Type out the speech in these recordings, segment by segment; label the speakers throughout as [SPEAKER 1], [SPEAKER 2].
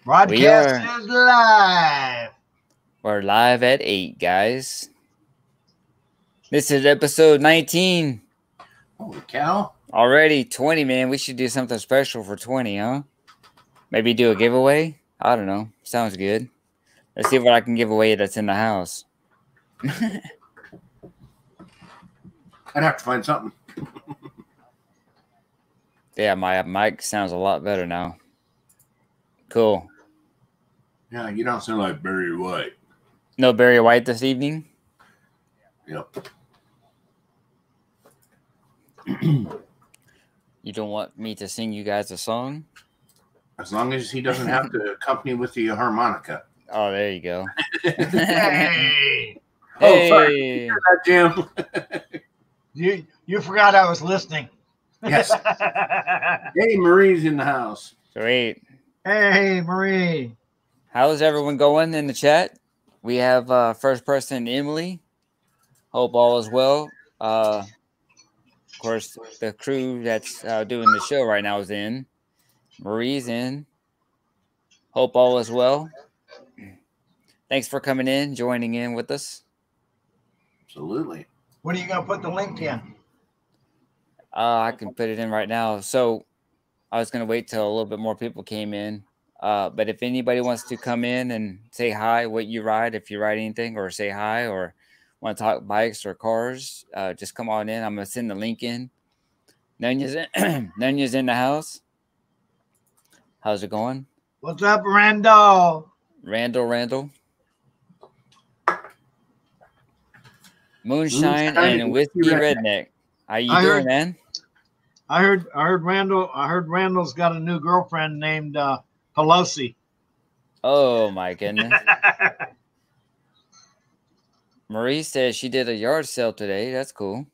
[SPEAKER 1] We
[SPEAKER 2] Broadcast
[SPEAKER 1] are.
[SPEAKER 2] is live.
[SPEAKER 1] We're live at 8, guys. This is episode 19.
[SPEAKER 2] Holy cow.
[SPEAKER 1] Already 20, man. We should do something special for 20, huh? Maybe do a giveaway? I don't know. Sounds good. Let's see what I can give away that's in the house.
[SPEAKER 2] I'd have to find something.
[SPEAKER 1] Yeah, my mic sounds a lot better now. Cool.
[SPEAKER 2] Yeah, you don't sound like Barry White.
[SPEAKER 1] No Barry White this evening?
[SPEAKER 2] Yep.
[SPEAKER 1] You don't want me to sing you guys a song?
[SPEAKER 2] As long as he doesn't have to accompany with the harmonica.
[SPEAKER 1] Oh, there you go.
[SPEAKER 2] Hey!
[SPEAKER 1] Hey.
[SPEAKER 2] Oh, sorry. You hear that,
[SPEAKER 3] You forgot I was listening.
[SPEAKER 2] Jim? Yes. Hey, Marie's in the house.
[SPEAKER 1] Sweet.
[SPEAKER 3] Hey, Marie.
[SPEAKER 1] How's everyone going in the chat? We have first person Emily. Hope all is well. Of course, the crew that's doing the show right now is in. Marie's in. Hope all is well. Thanks for coming in, joining in with us.
[SPEAKER 2] Absolutely.
[SPEAKER 3] When are you going to put the link in?
[SPEAKER 1] I can put it in right now. So I was going to wait till a little bit more people came in. But if anybody wants to come in and say hi, what you ride, if you ride anything, or say hi, or want to talk bikes or cars, just come on in. I'm going to send the link in. Nunya's in the house. How's it going?
[SPEAKER 3] What's up, Randall?
[SPEAKER 1] Randall. Moonshine and Whiskey Redneck. How you doing, man?
[SPEAKER 3] I heard Randall's got a new girlfriend named Pelosi.
[SPEAKER 1] Oh my goodness. Marie says she did a yard sale today. That's cool.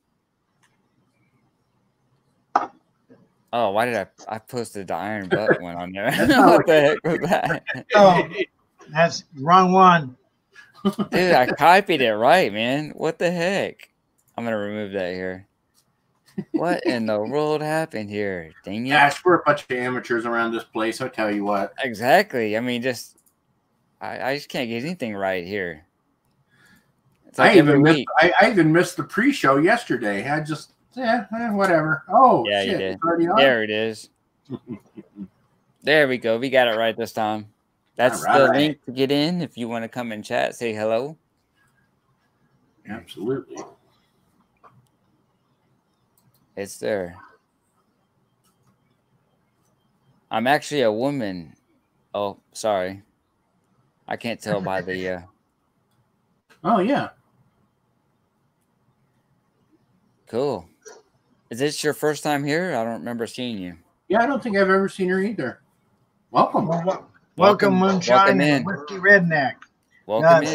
[SPEAKER 1] Oh, why did I posted the iron butt one on there? What the heck was that?
[SPEAKER 3] Oh, that's wrong one.
[SPEAKER 1] Dude, I copied it right, man. What the heck? I'm gonna remove that here. What in the world happened here? Dang it.
[SPEAKER 2] Gosh, we're a bunch of amateurs around this place, I'll tell you what.
[SPEAKER 1] Exactly. I mean, I just can't get anything right here. It's like
[SPEAKER 2] I even missed the pre-show yesterday. I just whatever. Oh
[SPEAKER 1] yeah,
[SPEAKER 2] shit,
[SPEAKER 1] you did.
[SPEAKER 2] it's already on?
[SPEAKER 1] There it is. There we go. We got it right this time. That's the link to get in if you want to come and chat, say hello.
[SPEAKER 2] Absolutely.
[SPEAKER 1] It's there. I'm actually a woman. Oh, sorry. I can't tell by the
[SPEAKER 2] Oh yeah.
[SPEAKER 1] Cool. Is this your first time here? I don't remember seeing you.
[SPEAKER 2] Yeah, I don't think I've ever seen her either. Welcome.
[SPEAKER 3] Welcome, Moonshine and Whiskey Redneck.
[SPEAKER 1] Welcome in.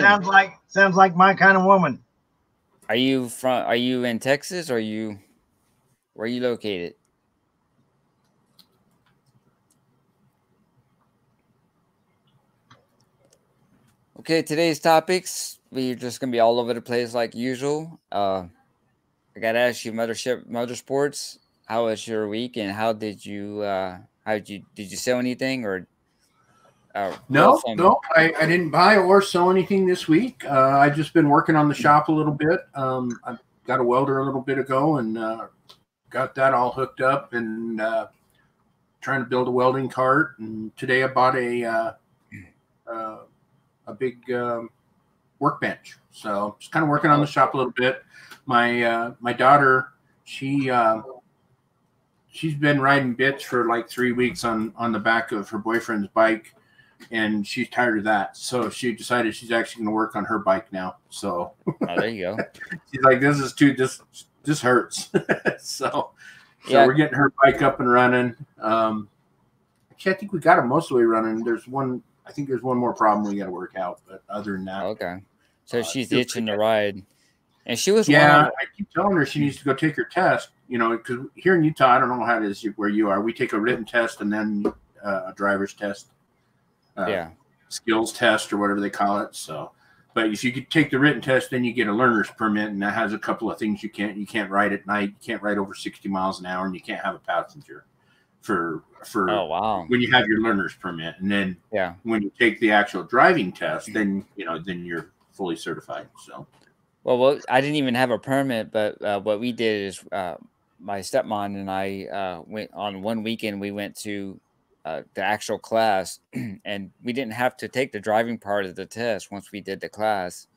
[SPEAKER 3] Sounds like my kind of woman.
[SPEAKER 1] Are you in Texas, or where are you located? Okay, today's topics, we're just gonna be all over the place like usual. I gotta ask you, Motorsports, how was your week, and how did you did you sell anything, or
[SPEAKER 2] No, I didn't buy or sell anything this week. I've just been working on the shop a little bit. I got a welder a little bit ago and got that all hooked up and trying to build a welding cart. And today I bought a big workbench. So just kind of working on the shop a little bit. My daughter, she's been riding bits for like 3 weeks on the back of her boyfriend's bike. And she's tired of that, so she decided she's actually going to work on her bike now. So
[SPEAKER 1] there you go.
[SPEAKER 2] She's like, this hurts. so we're getting her bike up and running. Actually, I think we got it most of the way running. I think there's one more problem we got to work out, but other than that,
[SPEAKER 1] okay. So she's itching to ride, and she was.
[SPEAKER 2] I keep telling her she needs to go take her test. Because here in Utah, I don't know how it is where you are. We take a written test and then a driver's test. Skills test or whatever they call it. So, but if you could take the written test, then you get a learner's permit, and that has a couple of things you can't ride at night. You can't ride over 60 miles an hour, and you can't have a passenger.
[SPEAKER 1] Oh, wow.
[SPEAKER 2] when you have your learner's permit, and then when you take the actual driving test, then then you're fully certified. So,
[SPEAKER 1] well, I didn't even have a permit, but what we did is my stepmom and I went on one weekend. We went to the actual class, and we didn't have to take the driving part of the test once we did the class.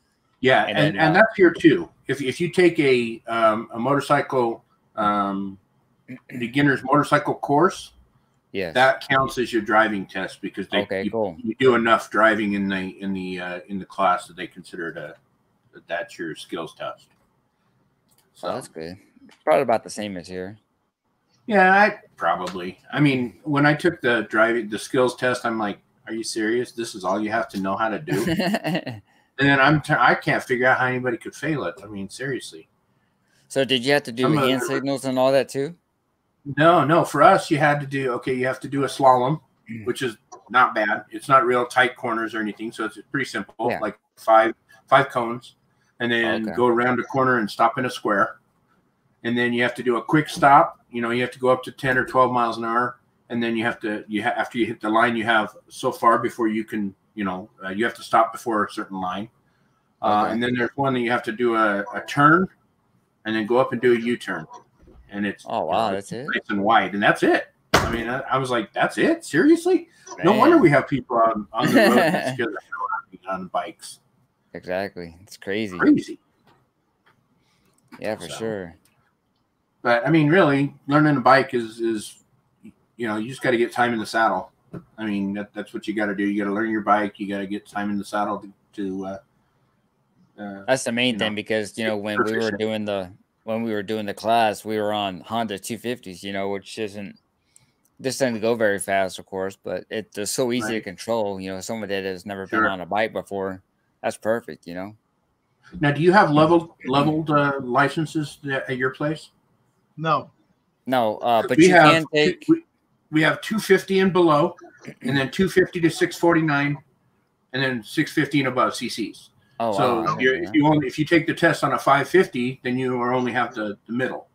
[SPEAKER 2] Yeah, and that's here too. If you take a motorcycle beginner's motorcycle course,
[SPEAKER 1] yes,
[SPEAKER 2] that counts as your driving test because you do enough driving in the class that they consider that's your skills test. So
[SPEAKER 1] that's good. Probably about the same as here.
[SPEAKER 2] Yeah, I mean, when I took the skills test, I'm like, are you serious? This is all you have to know how to do? And then I can't figure out how anybody could fail it. I mean, seriously.
[SPEAKER 1] So did you have to do hand signals and all that too?
[SPEAKER 2] No. For us, you have to do a slalom, which is not bad. It's not real tight corners or anything, so it's pretty simple. Yeah. Like five cones, and then go around a corner and stop in a square. And then you have to do a quick stop. You have to go up to 10 or 12 miles an hour, and then after you hit the line you have so far before you can. You have to stop before a certain line. And then there's one that you have to do a turn and then go up and do a U-turn. And it's
[SPEAKER 1] that's it.
[SPEAKER 2] Nice and wide, and that's it. I mean, I was like, that's it? Seriously? Man. No wonder we have people on the road that scare the hell out of me on bikes.
[SPEAKER 1] Exactly. It's crazy. Yeah, for sure.
[SPEAKER 2] But I mean, really, learning a bike is you just got to get time in the saddle. I mean, that's what you got to do. You got to learn your bike. You got to get time in the saddle to
[SPEAKER 1] that's the main thing, because when we were doing the class, we were on Honda 250s, which doesn't go very fast, of course, but it's just so easy to control. Someone that has never been on a bike before, that's perfect.
[SPEAKER 2] Now, do you have leveled licenses at your place?
[SPEAKER 3] No,
[SPEAKER 1] but you can take.
[SPEAKER 2] We have 250 and below, and then 250 to 649, and then 650 and above CCs. Oh, so wow. If you take the test on a 550, then you only have the middle.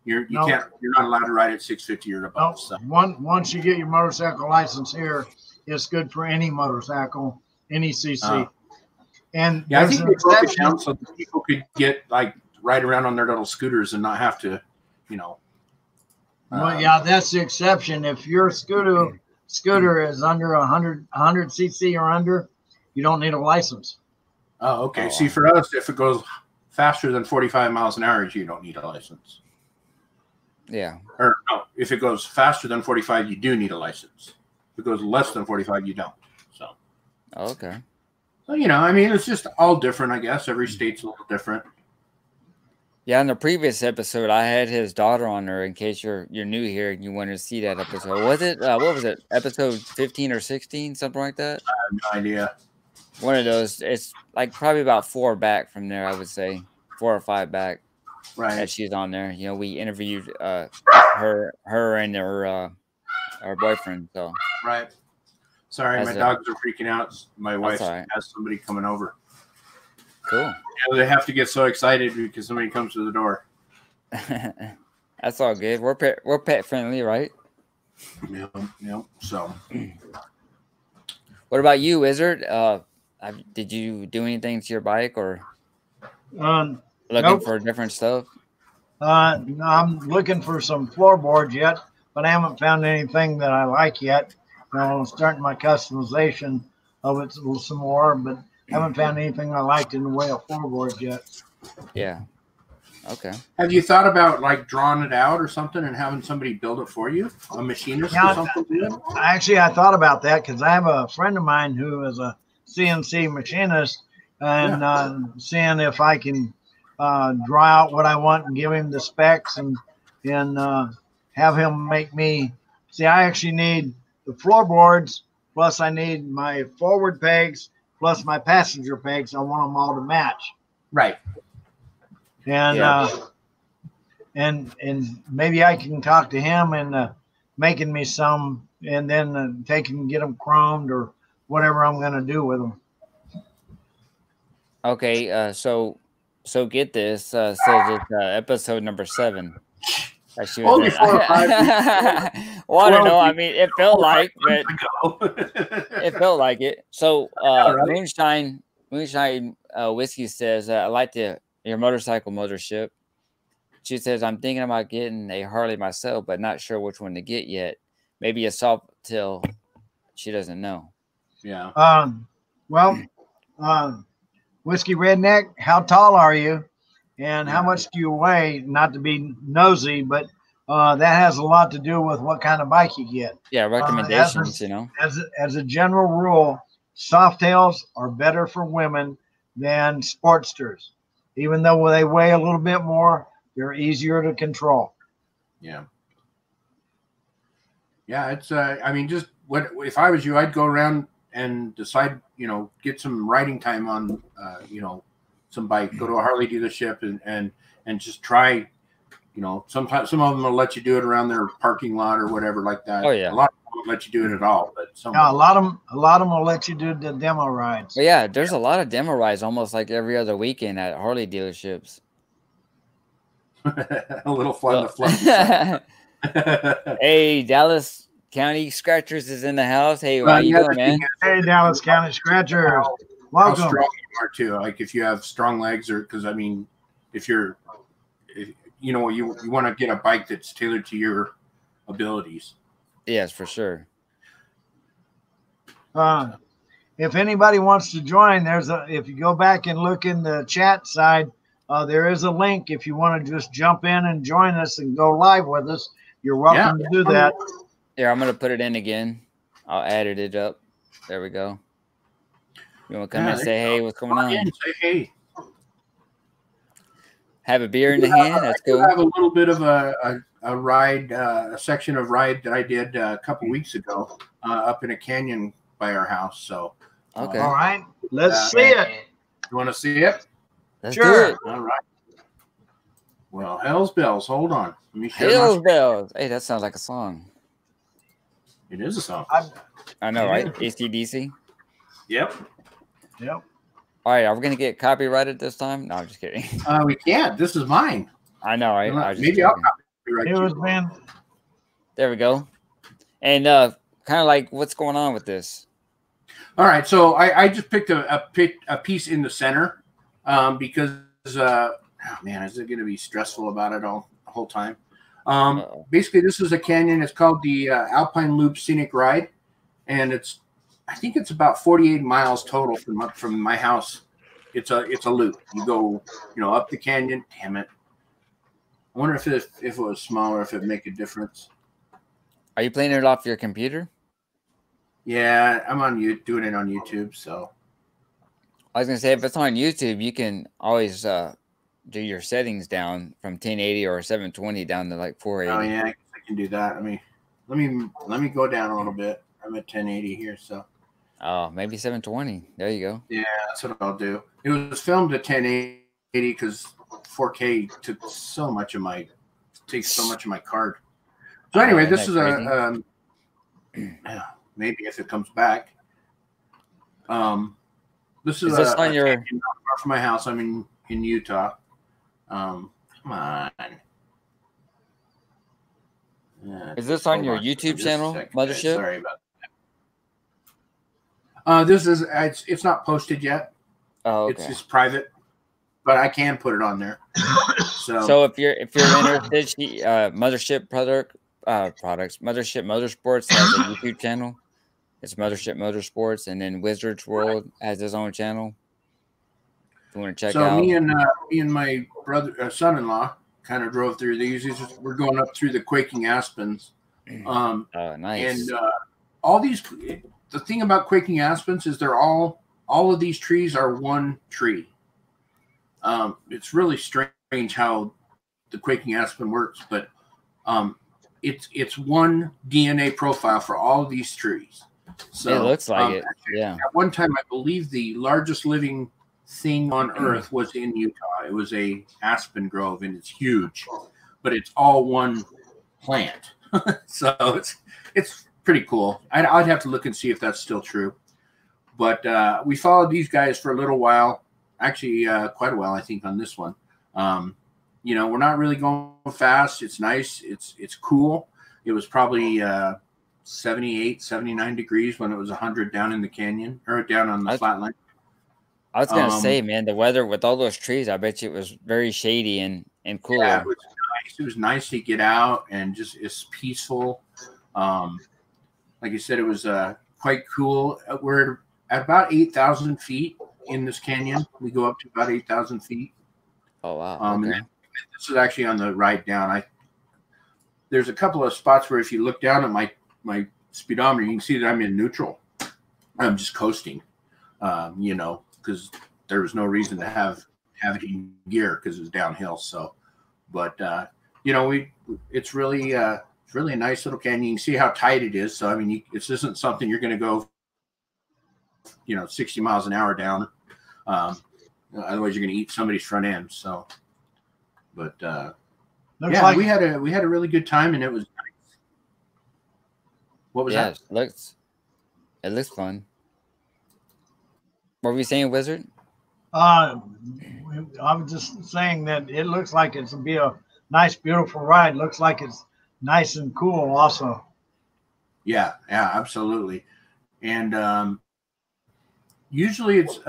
[SPEAKER 2] You're not allowed to ride at 650 or above. So.
[SPEAKER 3] Once you get your motorcycle license here, it's good for any motorcycle, any CC. And
[SPEAKER 2] I think they broke it down so that people could get ride around on their little scooters and not have to,
[SPEAKER 3] Well, that's the exception. If your scooter is under 100 cc or under, you don't need a license.
[SPEAKER 2] Oh, okay. See, for us, if it goes faster than 45 miles an hour, you don't need a license.
[SPEAKER 1] Yeah.
[SPEAKER 2] Or no, if it goes faster than 45, you do need a license. If it goes less than 45, you don't. So.
[SPEAKER 1] Okay.
[SPEAKER 2] So, I mean, it's just all different, I guess. Every state's a little different.
[SPEAKER 1] Yeah, in the previous episode, I had his daughter on there. In case you're new here and you wanted to see that episode, was it what was it? Episode 15 or 16, something like that?
[SPEAKER 2] I have no idea.
[SPEAKER 1] One of those. It's probably about 4 back from there. I would say 4 or 5 back.
[SPEAKER 2] Right.
[SPEAKER 1] That she's on there. We interviewed her and her boyfriend. So.
[SPEAKER 2] Right. Sorry, my dogs are freaking out. My wife has somebody coming over.
[SPEAKER 1] Cool.
[SPEAKER 2] They have to get so excited because somebody comes to the door.
[SPEAKER 1] That's all good. We're pet friendly, right?
[SPEAKER 2] Yeah. So,
[SPEAKER 1] what about you, Wizard? Did you do anything to your bike or looking for different stuff?
[SPEAKER 3] I'm looking for some floorboards yet, but I haven't found anything that I like yet. I'm starting my customization of it some more, but haven't found anything I liked in the way of floorboards yet.
[SPEAKER 1] Yeah. Okay.
[SPEAKER 2] Have you thought about drawing it out or something and having somebody build it for you? A machinist or something?
[SPEAKER 3] Actually, I thought about that because I have a friend of mine who is a CNC machinist, and seeing if I can draw out what I want and give him the specs and have him make me. See, I actually need the floorboards, plus I need my forward pegs, plus my passenger pegs. I want them all to match.
[SPEAKER 2] Right.
[SPEAKER 3] And and maybe I can talk to him and making me some, and then get them chromed or whatever I'm going to do with them.
[SPEAKER 1] Okay. So get this. Says it's episode number 7.
[SPEAKER 2] Only 4 or 5
[SPEAKER 1] well, I don't know. I mean, it felt like, but it felt like it. So, Moonshine Whiskey says, I like your motorcycle mothership. She says, I'm thinking about getting a Harley myself, but not sure which one to get yet. Maybe a Softail. She doesn't know.
[SPEAKER 2] Yeah.
[SPEAKER 3] Well, Whiskey Redneck, how tall are you? And how much do you weigh? Not to be nosy, but that has a lot to do with what kind of bike you get.
[SPEAKER 1] Yeah, recommendations, you know.
[SPEAKER 3] As a general rule, Softails are better for women than Sportsters. Even though they weigh a little bit more, they're easier to control.
[SPEAKER 2] Yeah. Yeah, it's I mean, just what if I was you, I'd go around and decide, you know, get some riding time on you know, some bike, go to a Harley dealership and just try, you know, sometimes some of them will let you do it around their parking lot or whatever like that.
[SPEAKER 1] Oh yeah.
[SPEAKER 2] A lot of them won't let you do it at all, but some
[SPEAKER 3] a lot of them will let you do the demo rides.
[SPEAKER 1] But yeah, there's a lot of demo rides almost like every other weekend at Harley dealerships.
[SPEAKER 2] A little fun to fluff.
[SPEAKER 1] Hey, Dallas County Scratchers is in the house. Hey, how you doing, man?
[SPEAKER 3] Hey, Dallas County Scratchers. Welcome.
[SPEAKER 2] How strong you are too. Like if you have strong legs, or because I mean, if you know you want to get a bike that's tailored to your abilities.
[SPEAKER 1] Yes, for sure.
[SPEAKER 3] If anybody wants to join, if you go back and look in the chat side, there is a link. If you want to just jump in and join us and go live with us, you're welcome to do that.
[SPEAKER 1] Yeah, I'm gonna put it in again. I'll edit it up. There we go. You want to come in and say, hey, what's going on?
[SPEAKER 2] Say hey.
[SPEAKER 1] Have a beer in the hand. That's cool.
[SPEAKER 2] I have a little bit of a ride, a section of ride that I did a couple weeks ago up in a canyon by our house. So,
[SPEAKER 1] okay.
[SPEAKER 3] All right. Let's see it.
[SPEAKER 2] You want to see it?
[SPEAKER 1] Let's do it.
[SPEAKER 2] All right. Well, hell's bells. Hold on. Let me share
[SPEAKER 1] Hell's bells. Hey, that sounds like a song.
[SPEAKER 2] It is a song.
[SPEAKER 1] I know, right? AC/DC.
[SPEAKER 2] Yep.
[SPEAKER 3] Yep.
[SPEAKER 1] All right, are we gonna get copyrighted this time? No, I'm just kidding.
[SPEAKER 2] We can't. This is mine.
[SPEAKER 1] I know, right?
[SPEAKER 2] Maybe I'll copyright
[SPEAKER 3] you. Man.
[SPEAKER 1] There we go. And kind of like, what's going on with this?
[SPEAKER 2] All right, so I just picked a piece in the center because oh man, is it going to be stressful about it the whole time? Basically, this is a canyon. It's called the Alpine Loop Scenic Ride, and I think it's about 48 miles total from my house. It's a loop. You go, you know, up the canyon. Damn it! I wonder if it was smaller, if it'd make a difference.
[SPEAKER 1] Are you playing it off your computer?
[SPEAKER 2] Yeah, I'm doing it on YouTube. So
[SPEAKER 1] I was gonna say, if it's on YouTube, you can always do your settings down from 1080 or 720 down to like 480.
[SPEAKER 2] Oh yeah, I can do that. Let me go down a little bit. I'm at 1080 here, so.
[SPEAKER 1] Oh, maybe 720. There you go.
[SPEAKER 2] Yeah, that's what I'll do. It was filmed at 1080 because 4K takes so much of my card. So anyway, this is maybe if it comes back. This is
[SPEAKER 1] on your
[SPEAKER 2] not far from my house. I'm in Utah. Come on.
[SPEAKER 1] Is this on your YouTube channel, Mothership?
[SPEAKER 2] Sorry about that. This is it's not posted yet.
[SPEAKER 1] Oh, okay.
[SPEAKER 2] It's private, but I can put it on there.
[SPEAKER 1] So if you're interested, Mothership Motorsports has a YouTube channel. It's Mothership Motorsports, and then Wizards World has his own channel. If you want to check out.
[SPEAKER 2] So me and my brother, son-in-law, kind of drove through these. We're going up through the Quaking Aspens.
[SPEAKER 1] Oh, nice.
[SPEAKER 2] And all these. The thing about Quaking Aspens is all of these trees are one tree. It's really strange how the Quaking Aspen works, but it's one DNA profile for all of these trees. So
[SPEAKER 1] it looks like it. Yeah.
[SPEAKER 2] At one time, I believe the largest living thing on Earth was in Utah. It was a aspen grove, and it's huge, but it's all one plant. So it's pretty cool. I'd have to look and see if that's still true. But we followed these guys for a little while, actually quite a while, I think, on this one. You know, we're not really going fast. It's nice. It's cool. It was probably 78, 79 degrees when it was 100 down in the canyon or down on the flatline.
[SPEAKER 1] I was gonna say, man, the weather with all those trees, I bet you it was very shady and cooler.
[SPEAKER 2] Yeah, it was nice. It was nice to get out and just it's peaceful. Like I said, it was quite cool. We're at about 8,000 feet in this canyon. We go up to about 8,000 feet.
[SPEAKER 1] Oh wow! Okay.
[SPEAKER 2] This is actually on the ride down. There's a couple of spots where if you look down at my speedometer, you can see that I'm in neutral. I'm just coasting, you know, because there was no reason to have it in gear because it was downhill. So, but you know, it's really a nice little canyon. You can see how tight it is. So I mean, this isn't something you're going to go, you know, 60 miles an hour down. Otherwise, you're going to eat somebody's front end. So, but yeah, like we had a really good time, and it was nice. What was that?
[SPEAKER 1] It looks fun. What were you saying, Wizard?
[SPEAKER 3] I'm just saying that it looks like it's be a nice, beautiful ride. Looks like it's nice and cool, also.
[SPEAKER 2] Yeah, absolutely. And usually it's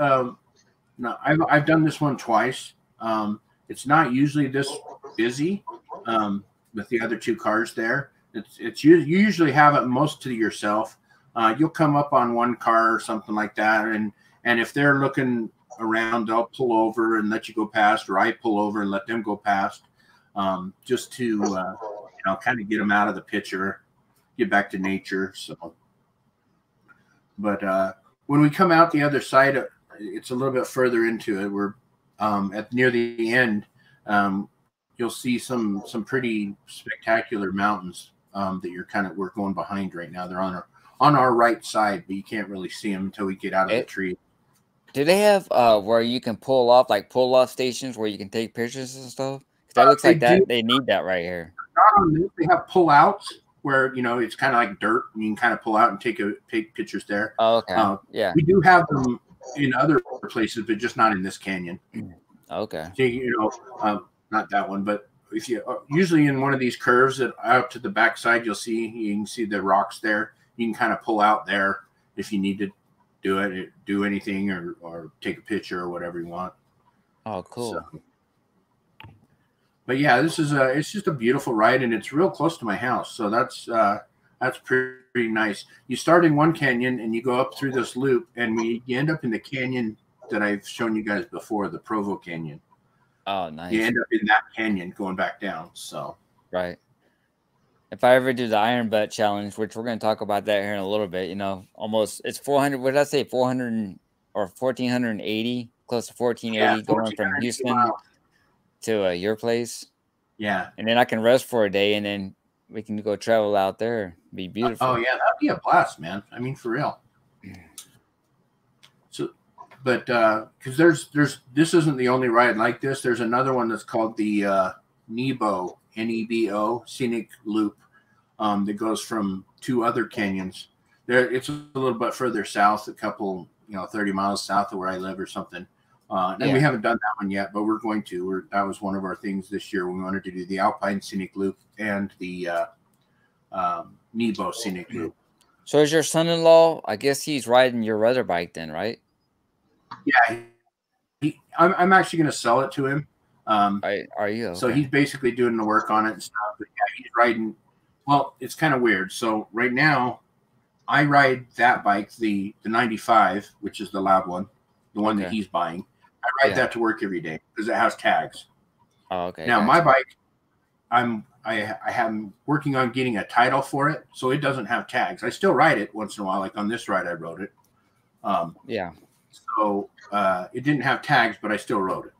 [SPEAKER 2] no, I've done this one twice. It's not usually this busy with the other two cars there. You usually have it most to yourself. You'll come up on one car or something like that, and if they're looking around, they'll pull over and let you go past, or I pull over and let them go past, just to you know, kind of get them out of the picture, get back to nature. So, but when we come out the other side, it's a little bit further into it. We're at near the end. You'll see some pretty spectacular mountains that we're going behind right now. They're on our right side, but you can't really see them until we get out of the tree.
[SPEAKER 1] Do they have where you can pull off stations where you can take pictures and stuff? Because that looks like that they need that right here.
[SPEAKER 2] Not on this. They have pull outs where, you know, it's kind of like dirt and you can kind of pull out and take pictures there.
[SPEAKER 1] Oh, okay. Yeah.
[SPEAKER 2] We do have them in other places, but just not in this canyon.
[SPEAKER 1] Okay.
[SPEAKER 2] So, you know, not that one, but if you usually in one of these curves that out to the backside, you can see the rocks there. You can kind of pull out there if you need to do anything or take a picture or whatever you want.
[SPEAKER 1] Oh, cool.
[SPEAKER 2] So, but yeah, it's just a beautiful ride, and it's real close to my house. So that's pretty nice. You start in one canyon and you go up through this loop, and you end up in the canyon that I've shown you guys before, the Provo Canyon.
[SPEAKER 1] Oh, nice.
[SPEAKER 2] You end up in that canyon going back down. So
[SPEAKER 1] right. If I ever do the Iron Butt challenge, which we're going to talk about that here in a little bit, you know, it's 400. What did I say? 400 or 1,480, close to 1,480, going from Houston to your place.
[SPEAKER 2] Yeah.
[SPEAKER 1] And then I can rest for a day, and then we can go travel out there. Be beautiful.
[SPEAKER 2] Oh yeah, that'd be a blast, man. I mean, for real. So, but because this isn't the only ride like this. There's another one that's called the Nebo. Nebo scenic loop that goes from two other canyons. It's a little bit further south, a couple, 30 miles south of where I live or something. And we haven't done that one yet, but we're going to. That was one of our things this year. We wanted to do the Alpine Scenic Loop and the Nebo Scenic Loop.
[SPEAKER 1] So is your son-in-law, I guess he's riding your other bike then, right?
[SPEAKER 2] Yeah. I'm actually going to sell it to him.
[SPEAKER 1] Are you? Okay.
[SPEAKER 2] So he's basically doing the work on it and stuff. But yeah, he's riding. Well, it's kind of weird. So right now, I ride that bike, the 95, which is the loud one, the one that he's buying. I ride that to work every day because it has tags.
[SPEAKER 1] Oh, okay.
[SPEAKER 2] Now my bike, I am working on getting a title for it, so it doesn't have tags. I still ride it once in a while. Like on this ride, I rode it. So it didn't have tags, but I still rode it.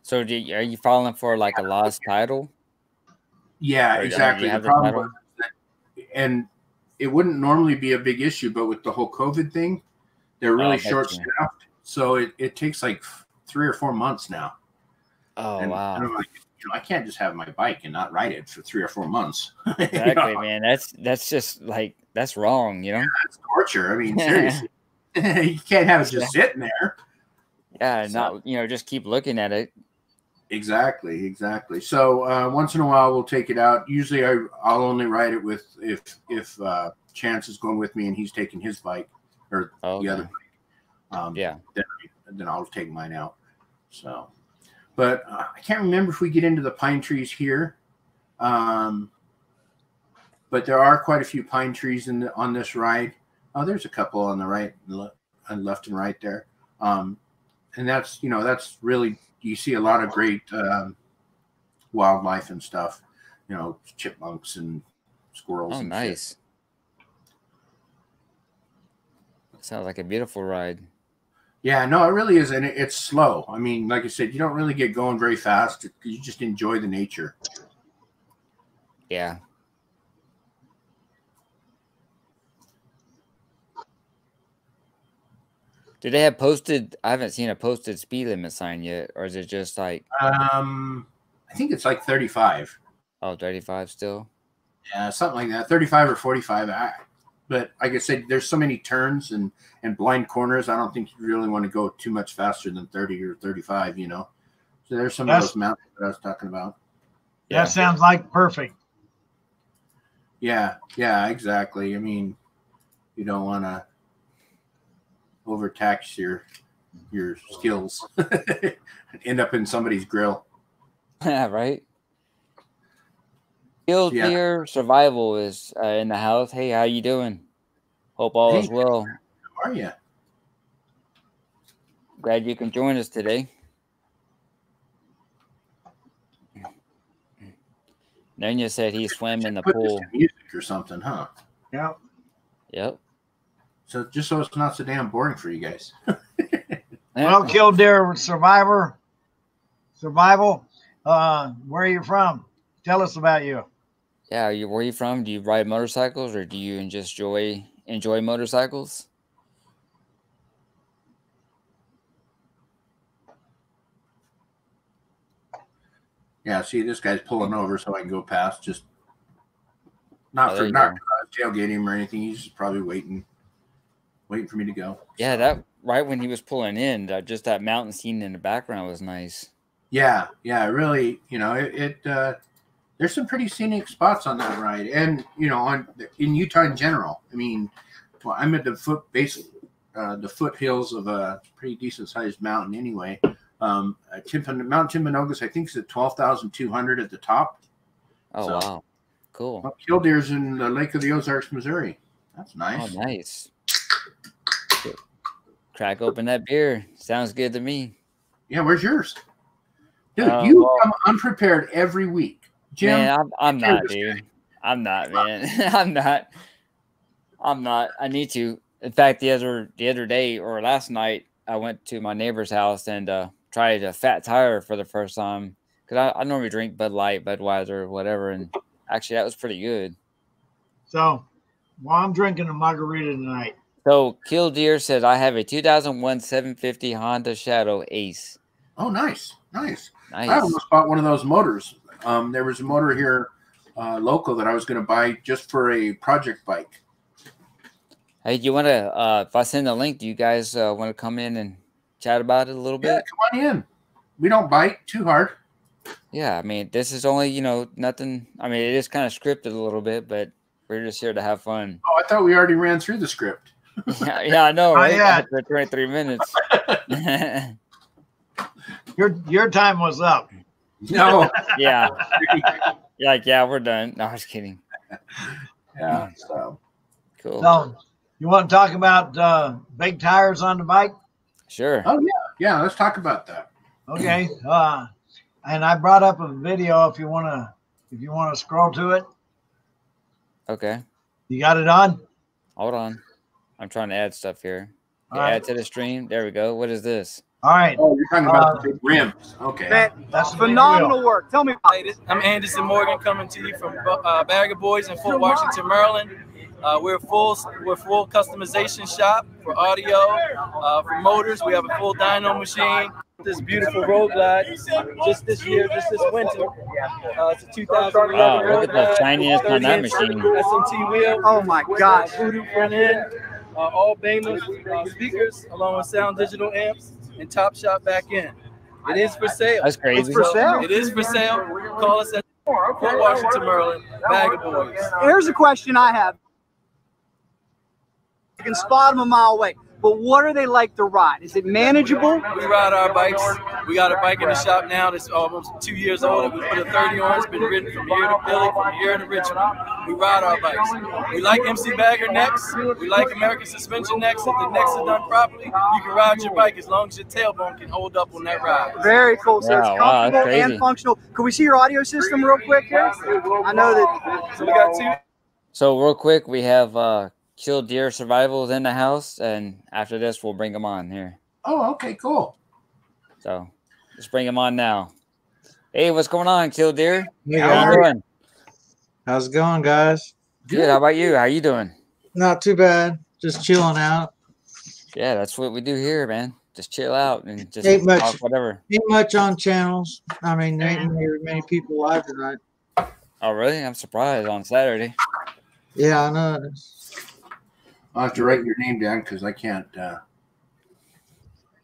[SPEAKER 1] So are you filing for like a lost title?
[SPEAKER 2] Yeah, exactly. The problem was that, and it wouldn't normally be a big issue, but with the whole COVID thing, they're really short-staffed. So it takes like 3 or 4 months now.
[SPEAKER 1] Oh, wow.
[SPEAKER 2] And I'm like, I can't just have my bike and not ride it for 3 or 4 months.
[SPEAKER 1] Exactly, man. That's just like, that's wrong,
[SPEAKER 2] That's torture. I mean, seriously. You can't have it just sitting there.
[SPEAKER 1] Yeah, not just keep looking at it.
[SPEAKER 2] Exactly. So once in a while we'll take it out. Usually I'll only ride it with if Chance is going with me and he's taking his bike or the other bike.
[SPEAKER 1] Yeah.
[SPEAKER 2] Then I'll take mine out. So, but I can't remember if we get into the pine trees here. But there are quite a few pine trees on this ride. Oh, there's a couple on the right, and left and right there. And that's that's really, you see a lot of great wildlife and stuff. Chipmunks and squirrels.
[SPEAKER 1] Oh,
[SPEAKER 2] and
[SPEAKER 1] nice. Shit. Sounds like a beautiful ride.
[SPEAKER 2] Yeah, no, it really is, and it's slow. I mean, like I said, you don't really get going very fast. You just enjoy the nature.
[SPEAKER 1] Yeah. Do they have posted? I haven't seen a posted speed limit sign yet, or is it just like?
[SPEAKER 2] I think it's like 35.
[SPEAKER 1] Oh, 35 still.
[SPEAKER 2] Yeah, something like that. 35 or 45. But like I said, there's so many turns and blind corners. I don't think you really want to go too much faster than 30 or 35. So there's some of those mountains that I was talking about.
[SPEAKER 3] That sounds like perfect.
[SPEAKER 2] Yeah, exactly. I mean, you don't want to overtax your skills. End up in somebody's grill.
[SPEAKER 1] Yeah, right. Killed Deer Survival is in the house. Hey, how you doing? Hope all is well.
[SPEAKER 2] How are you?
[SPEAKER 1] Glad you can join us today. Nanya said he swam in the pool.
[SPEAKER 2] Music or something, huh?
[SPEAKER 3] Yeah.
[SPEAKER 1] Yep.
[SPEAKER 2] So just so it's not so damn boring for you guys.
[SPEAKER 3] Well, Killdeer Survival. Where are you from? Tell us about you.
[SPEAKER 1] Yeah, where are you from? Do you ride motorcycles, or do you just enjoy motorcycles?
[SPEAKER 2] Yeah, see, this guy's pulling over so I can go past. Just not tailgate him or anything. He's just probably waiting for me to go.
[SPEAKER 1] Yeah, that right when he was pulling in, just that mountain scene in the background was nice.
[SPEAKER 2] Yeah, really. There's some pretty scenic spots on that ride, and in Utah in general. I mean, I'm at the foothills of a pretty decent sized mountain anyway. Mount Timpanogos, I think, is at 12,200 at the top.
[SPEAKER 1] Oh, so, wow. Cool.
[SPEAKER 2] Well, Killdeer's in the Lake of the Ozarks, Missouri. That's nice.
[SPEAKER 1] Oh, nice. Crack open that beer. Sounds good to me.
[SPEAKER 2] Yeah, where's yours? Dude, you come unprepared every week. Jim,
[SPEAKER 1] man, I'm not, dude. I'm not, man. I'm not. I need to. In fact, the other day or last night, I went to my neighbor's house and tried a Fat Tire for the first time, because I normally drink Bud Light, Budweiser, whatever, and actually that was pretty good.
[SPEAKER 3] So, I'm drinking a margarita tonight.
[SPEAKER 1] So, Killdeer said, I have a 2001 750 Honda Shadow Ace.
[SPEAKER 2] Oh, nice. I almost bought one of those motors. There was a motor here local that I was going to buy just for a project bike.
[SPEAKER 1] Hey, do you want to, if I send a link, do you guys want to come in and chat about it a little bit?
[SPEAKER 2] Yeah, come on in. We don't bite too hard.
[SPEAKER 1] Yeah, I mean, this is only, nothing. I mean, it is kind of scripted a little bit, but we're just here to have fun.
[SPEAKER 2] Oh, I thought we already ran through the script.
[SPEAKER 1] yeah, I know, right? After 23 minutes.
[SPEAKER 3] Your time was up.
[SPEAKER 2] No.
[SPEAKER 1] Yeah. You're like, yeah, we're done. No, I was kidding.
[SPEAKER 2] Yeah, so.
[SPEAKER 1] Cool.
[SPEAKER 3] So, you want to talk about big tires on the bike?
[SPEAKER 1] Sure.
[SPEAKER 2] Oh, yeah. Let's talk about that.
[SPEAKER 3] Okay. And I brought up a video if you want to scroll to it.
[SPEAKER 1] Okay.
[SPEAKER 3] You got it on?
[SPEAKER 1] Hold on. I'm trying to add stuff here. Add to the stream. There we go. What is this?
[SPEAKER 3] All right.
[SPEAKER 2] Oh, you're talking about the big rims. Okay.
[SPEAKER 4] That's phenomenal work. Tell me about it. I'm Anderson Morgan, coming to you from Bagger Boys in Fort Washington, Maryland. We're a full customization shop for audio, for motors. We have a full dyno machine. This beautiful road glide just this year, just this winter. It's a 2011
[SPEAKER 1] look at the shininess on that machine.
[SPEAKER 4] SMT wheel.
[SPEAKER 5] Oh my gosh.
[SPEAKER 4] Voodoo front end. All Bama speakers along with sound digital amps. and Top Shot back in. It is for sale.
[SPEAKER 1] That's crazy.
[SPEAKER 3] It's for sale.
[SPEAKER 4] It is for sale. Call us at Fort Washington, Maryland, Bag of Boys.
[SPEAKER 5] Here's a question I have. You can spot them a mile away, but what are they like to ride? Is it manageable?
[SPEAKER 4] We ride our bikes. We got a bike in the shop now that's almost 2 years old. We put a 30 on. It's been ridden from here to Philly, from here to Richmond. We ride our bikes. We like MC Bagger necks. We like American suspension necks. If the necks are done properly, you can ride your bike as long as your tailbone can hold up on that ride.
[SPEAKER 5] Very cool. So it's
[SPEAKER 1] Wow,
[SPEAKER 5] comfortable and functional. Can we see your audio system real quick here? I know that.
[SPEAKER 4] So we got two.
[SPEAKER 1] So real quick, we have Killed Deer Survivals in the house, and after this, we'll bring them on here.
[SPEAKER 2] Oh, okay, cool.
[SPEAKER 1] So let's bring them on now. Hey, what's going on, Killed Deer?
[SPEAKER 6] Hey,
[SPEAKER 1] How you doing?
[SPEAKER 6] how's it going, guys?
[SPEAKER 1] Good. How about you? How you doing?
[SPEAKER 6] Not too bad. Just chilling out.
[SPEAKER 1] Yeah, that's what we do here, man. Just chill out and just
[SPEAKER 6] Ain't much.
[SPEAKER 1] talk whatever.
[SPEAKER 6] Ain't much on channels. I mean, there ain't very many people live tonight.
[SPEAKER 1] Oh, really? I'm surprised on Saturday.
[SPEAKER 6] Yeah, I know.
[SPEAKER 2] I'll have to write your name down because I can't.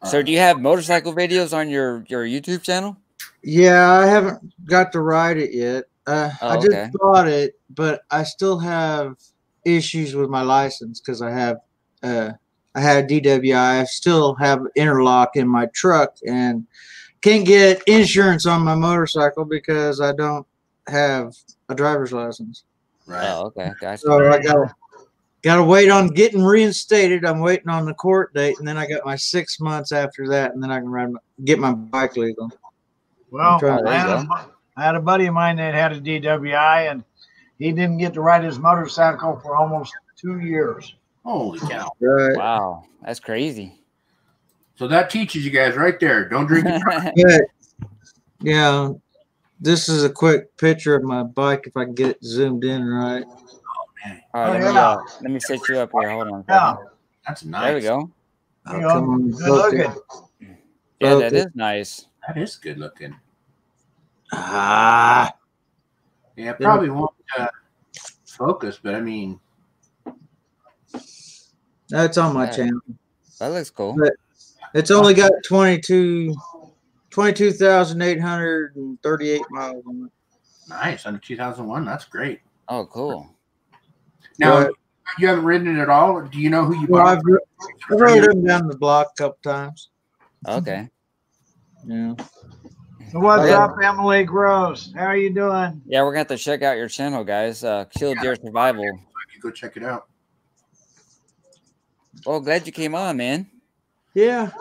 [SPEAKER 1] So do you have motorcycle videos on your YouTube channel?
[SPEAKER 6] Yeah, I haven't got to ride it yet. I just
[SPEAKER 1] okay.
[SPEAKER 6] bought it, but I still have issues with my license because I have I had DWI. I still have interlock in my truck and can't get insurance on my motorcycle because I don't have a driver's license.
[SPEAKER 2] Right.
[SPEAKER 1] Oh, okay. Gotcha.
[SPEAKER 6] So I gotta wait on getting reinstated. I'm waiting on the court date, and then I got my 6 months after that, and then I can get my bike legal.
[SPEAKER 3] Well,
[SPEAKER 1] there you
[SPEAKER 3] I had a buddy of mine that had a DWI, and he didn't get to ride his motorcycle for almost 2 years.
[SPEAKER 2] Holy cow.
[SPEAKER 6] Right.
[SPEAKER 1] Wow, that's crazy.
[SPEAKER 2] So that teaches you guys right there. Don't drink and drive.
[SPEAKER 6] But, yeah, this is a quick picture of my bike if I can get it zoomed in right.
[SPEAKER 1] All right,
[SPEAKER 3] Oh,
[SPEAKER 1] let me set you up here. Hold on.
[SPEAKER 3] Yeah.
[SPEAKER 2] That's nice.
[SPEAKER 1] There we go.
[SPEAKER 3] You know, good looking.
[SPEAKER 1] Yeah, that is nice.
[SPEAKER 2] That is good looking.
[SPEAKER 6] Ah,
[SPEAKER 2] Yeah, probably won't focus, but I mean,
[SPEAKER 6] that's on my
[SPEAKER 1] Yeah.
[SPEAKER 6] channel.
[SPEAKER 1] That looks cool.
[SPEAKER 6] But it's only got 22,838 miles on it.
[SPEAKER 2] nice. Under 2001. That's great.
[SPEAKER 1] Oh, cool.
[SPEAKER 2] Now,
[SPEAKER 6] But-
[SPEAKER 2] you haven't ridden it at all? Or do you know who you
[SPEAKER 6] Well,
[SPEAKER 2] bought?
[SPEAKER 6] I've rode them down the block a couple times.
[SPEAKER 1] Okay.
[SPEAKER 6] Yeah.
[SPEAKER 3] So what's
[SPEAKER 1] Yeah.
[SPEAKER 3] up, Emily Gross? How are you doing?
[SPEAKER 1] Yeah, we're gonna have to check out your channel, guys. Killed Deer Survival.
[SPEAKER 2] You go check it out.
[SPEAKER 1] Well, glad you came on, man.
[SPEAKER 6] Yeah.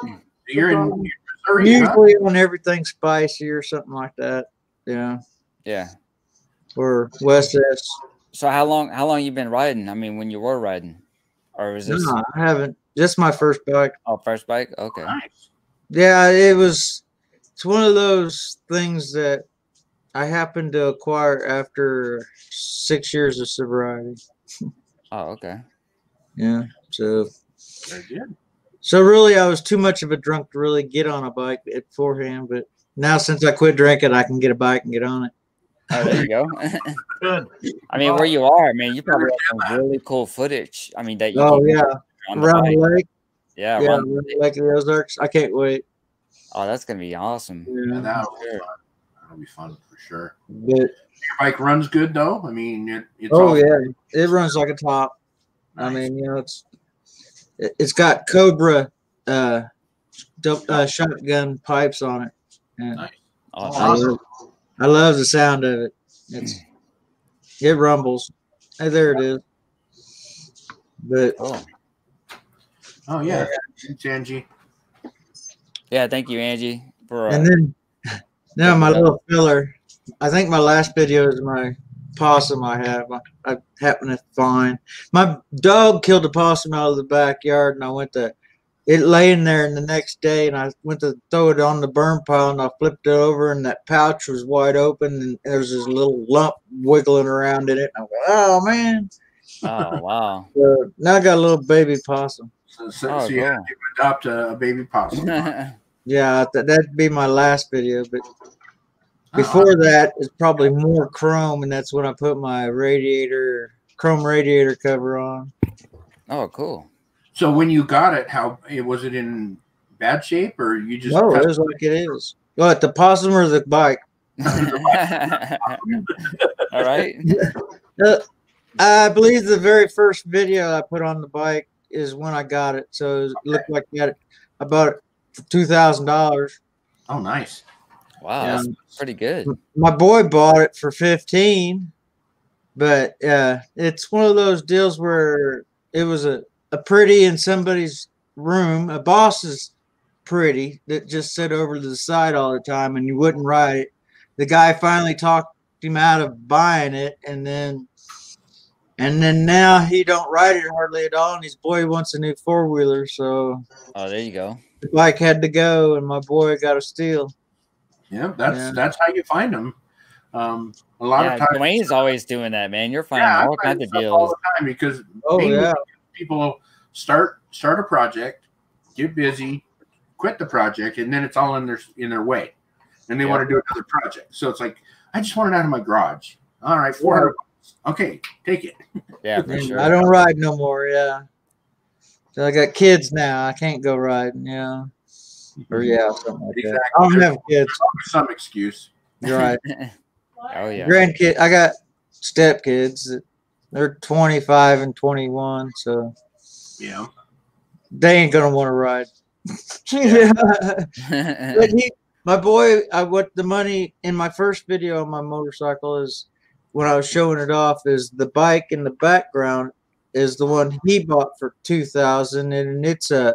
[SPEAKER 2] You're in Missouri, huh?
[SPEAKER 6] Usually on everything spicy or something like that. Yeah.
[SPEAKER 1] Yeah.
[SPEAKER 6] Or West S.
[SPEAKER 1] So how long you been riding? I mean, when you were riding, or was this
[SPEAKER 6] No, I haven't. Just my first bike.
[SPEAKER 1] first bike? Okay.
[SPEAKER 2] Nice.
[SPEAKER 6] Yeah, it's one of those things that I happened to acquire after 6 years of sobriety.
[SPEAKER 1] Oh, okay.
[SPEAKER 6] Yeah. So
[SPEAKER 2] Very good.
[SPEAKER 6] really I was too much of a drunk to really get on a bike beforehand, but now since I quit drinking, I can get a bike and get on it.
[SPEAKER 1] Oh, there you go.
[SPEAKER 3] Good.
[SPEAKER 1] I mean, where you are, man, you probably have some really cool footage. I mean, that you
[SPEAKER 6] Oh
[SPEAKER 1] can
[SPEAKER 6] yeah.
[SPEAKER 1] on the
[SPEAKER 6] Around
[SPEAKER 1] bike.
[SPEAKER 6] the lake.
[SPEAKER 1] Yeah,
[SPEAKER 6] Yeah,
[SPEAKER 1] around-
[SPEAKER 6] around the Lake of the Ozarks. I can't wait.
[SPEAKER 1] Oh, that's gonna be awesome.
[SPEAKER 2] Yeah,
[SPEAKER 6] Yeah.
[SPEAKER 2] that'll be fun. That'll be fun for sure.
[SPEAKER 6] But
[SPEAKER 2] Your bike runs good though. I mean, it's
[SPEAKER 6] oh
[SPEAKER 2] all
[SPEAKER 6] yeah, it runs like a top. I
[SPEAKER 2] nice.
[SPEAKER 6] mean, it's got Cobra shotgun pipes on it. Yeah.
[SPEAKER 2] Nice.
[SPEAKER 1] Awesome.
[SPEAKER 6] I love the sound of it. It rumbles. Hey, there it is. But
[SPEAKER 1] Oh,
[SPEAKER 2] Oh yeah, thanks, Angie.
[SPEAKER 1] yeah. Thank you, Angie. For
[SPEAKER 6] and then now my little filler. I think my last video is my possum I have. I happen to find my dog killed a possum out of the backyard, and I went to it laying there. And the next day, and I went to throw it on the burn pile, and I flipped it over, and that pouch was wide open, and there was this little lump wiggling around in it. And I went, "Oh man!"
[SPEAKER 1] oh wow.
[SPEAKER 6] So now I got a little baby possum.
[SPEAKER 2] So you have to adopt a baby possum.
[SPEAKER 6] Yeah, that'd be my last video, but before that is probably more chrome, and that's when I put my chrome radiator cover on.
[SPEAKER 1] Oh, cool.
[SPEAKER 2] So when you got it, how was it in bad shape, or you just?
[SPEAKER 6] No, it was like it is. What, the possum or the bike?
[SPEAKER 1] All right.
[SPEAKER 6] I believe the very first video I put on the bike is when I got it. So it looked like I bought it for $2,000.
[SPEAKER 2] Oh, nice.
[SPEAKER 1] Wow, that's pretty good.
[SPEAKER 6] My boy bought it for 15, but it's one of those deals where it was a pretty in somebody's room. A boss's pretty that just sit over to the side all the time, and you wouldn't ride it. The guy finally talked him out of buying it, and then now he don't ride it hardly at all, and his boy wants a new 4-wheeler. So
[SPEAKER 1] there you go.
[SPEAKER 6] The bike had to go, and my boy got a steal.
[SPEAKER 2] Yeah, that's how you find them. A lot of times,
[SPEAKER 1] Dwayne's always doing that, man. You're finding all kinds of deals
[SPEAKER 2] all the time because people start a project, get busy, quit the project, and then it's all in their way, and they want to do another project. So it's like, I just want it out of my garage. All right, $400. Okay, take it.
[SPEAKER 1] Yeah, for sure.
[SPEAKER 6] I don't ride no more. Yeah, so I got kids now. I can't go riding. Yeah, or something like that. I don't have kids.
[SPEAKER 2] Some excuse.
[SPEAKER 6] You're right.
[SPEAKER 1] Oh yeah.
[SPEAKER 6] Grandkid. I got stepkids. They're 25 and 21. So
[SPEAKER 2] yeah,
[SPEAKER 6] they ain't gonna want to ride. But my boy, what the money in my first video on my motorcycle is when I was showing it off is the bike in the background is the one he bought for $2,000, and it's a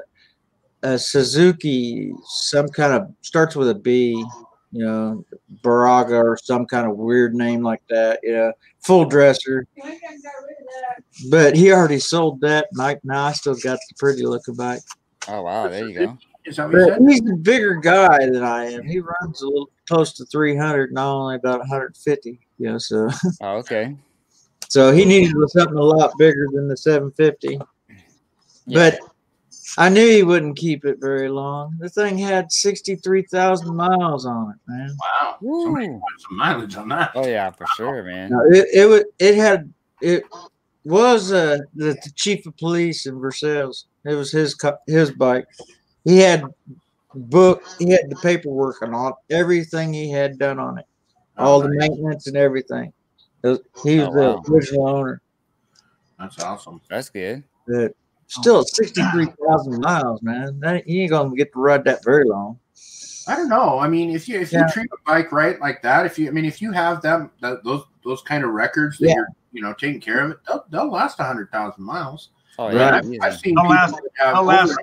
[SPEAKER 6] Suzuki, some kind of starts with a B, Baraga or some kind of weird name like that. Full dresser. But he already sold that. Now I still got the pretty looking bike.
[SPEAKER 1] Oh wow, there you go.
[SPEAKER 2] Is that what you said?
[SPEAKER 6] He's a bigger guy than I am. He runs a little close to 300, and I'm only about 150. So.
[SPEAKER 1] Oh, okay.
[SPEAKER 6] So he needed something a lot bigger than the 750. Yeah. But I knew he wouldn't keep it very long. The thing had 63,000 miles on it, man.
[SPEAKER 2] Wow. Somebody put some mileage on that.
[SPEAKER 1] Oh yeah, for sure, man.
[SPEAKER 6] No, it was the chief of police in Versailles. It was his bike. He had the paperwork on all everything he had done on it, all the maintenance and everything. He was the original owner.
[SPEAKER 2] That's awesome.
[SPEAKER 1] That's good.
[SPEAKER 6] But still, 63,000 miles, man. You ain't gonna get to ride that very long.
[SPEAKER 2] I don't know. I mean, if you treat a bike right like that, if you have those kind of records that you're taking care of it, they'll last 100,000 miles.
[SPEAKER 1] Oh yeah,
[SPEAKER 2] I've seen
[SPEAKER 3] they'll last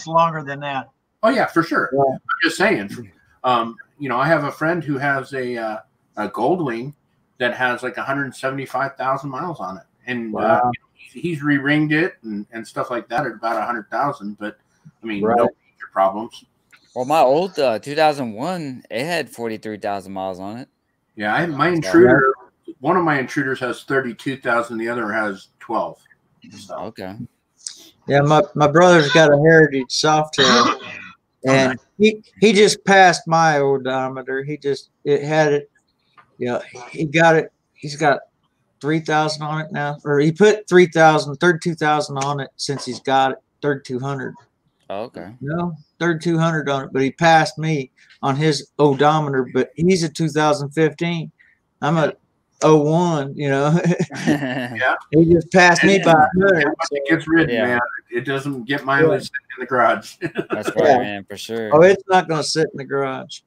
[SPEAKER 3] longer than that.
[SPEAKER 2] Oh yeah, for sure. Yeah. I'm just saying. I have a friend who has a Goldwing that has like 175,000 miles on it, and he's re-ringed it and stuff like that at about 100,000. But I mean, no major problems.
[SPEAKER 1] Well, my old 2001, it had 43,000 miles on it.
[SPEAKER 2] Yeah, my Intruder. One of my Intruders has 32,000. The other has 12. So. Okay.
[SPEAKER 6] Yeah, my brother's got a Heritage Softail, and he just passed my odometer. He had it. He got it. He's got 3,000 on it now, or he put 32,000 on it since he's got it 3,200.
[SPEAKER 1] Oh, okay.
[SPEAKER 6] 3,200 on it, but he passed me on his odometer. But he's a 2015. I'm a 01,
[SPEAKER 2] Yeah.
[SPEAKER 6] He just passed me by 100.
[SPEAKER 2] It gets ridden, man. It doesn't get mileage in the garage.
[SPEAKER 1] That's right, man, for sure.
[SPEAKER 6] Oh, it's not going to sit in the garage.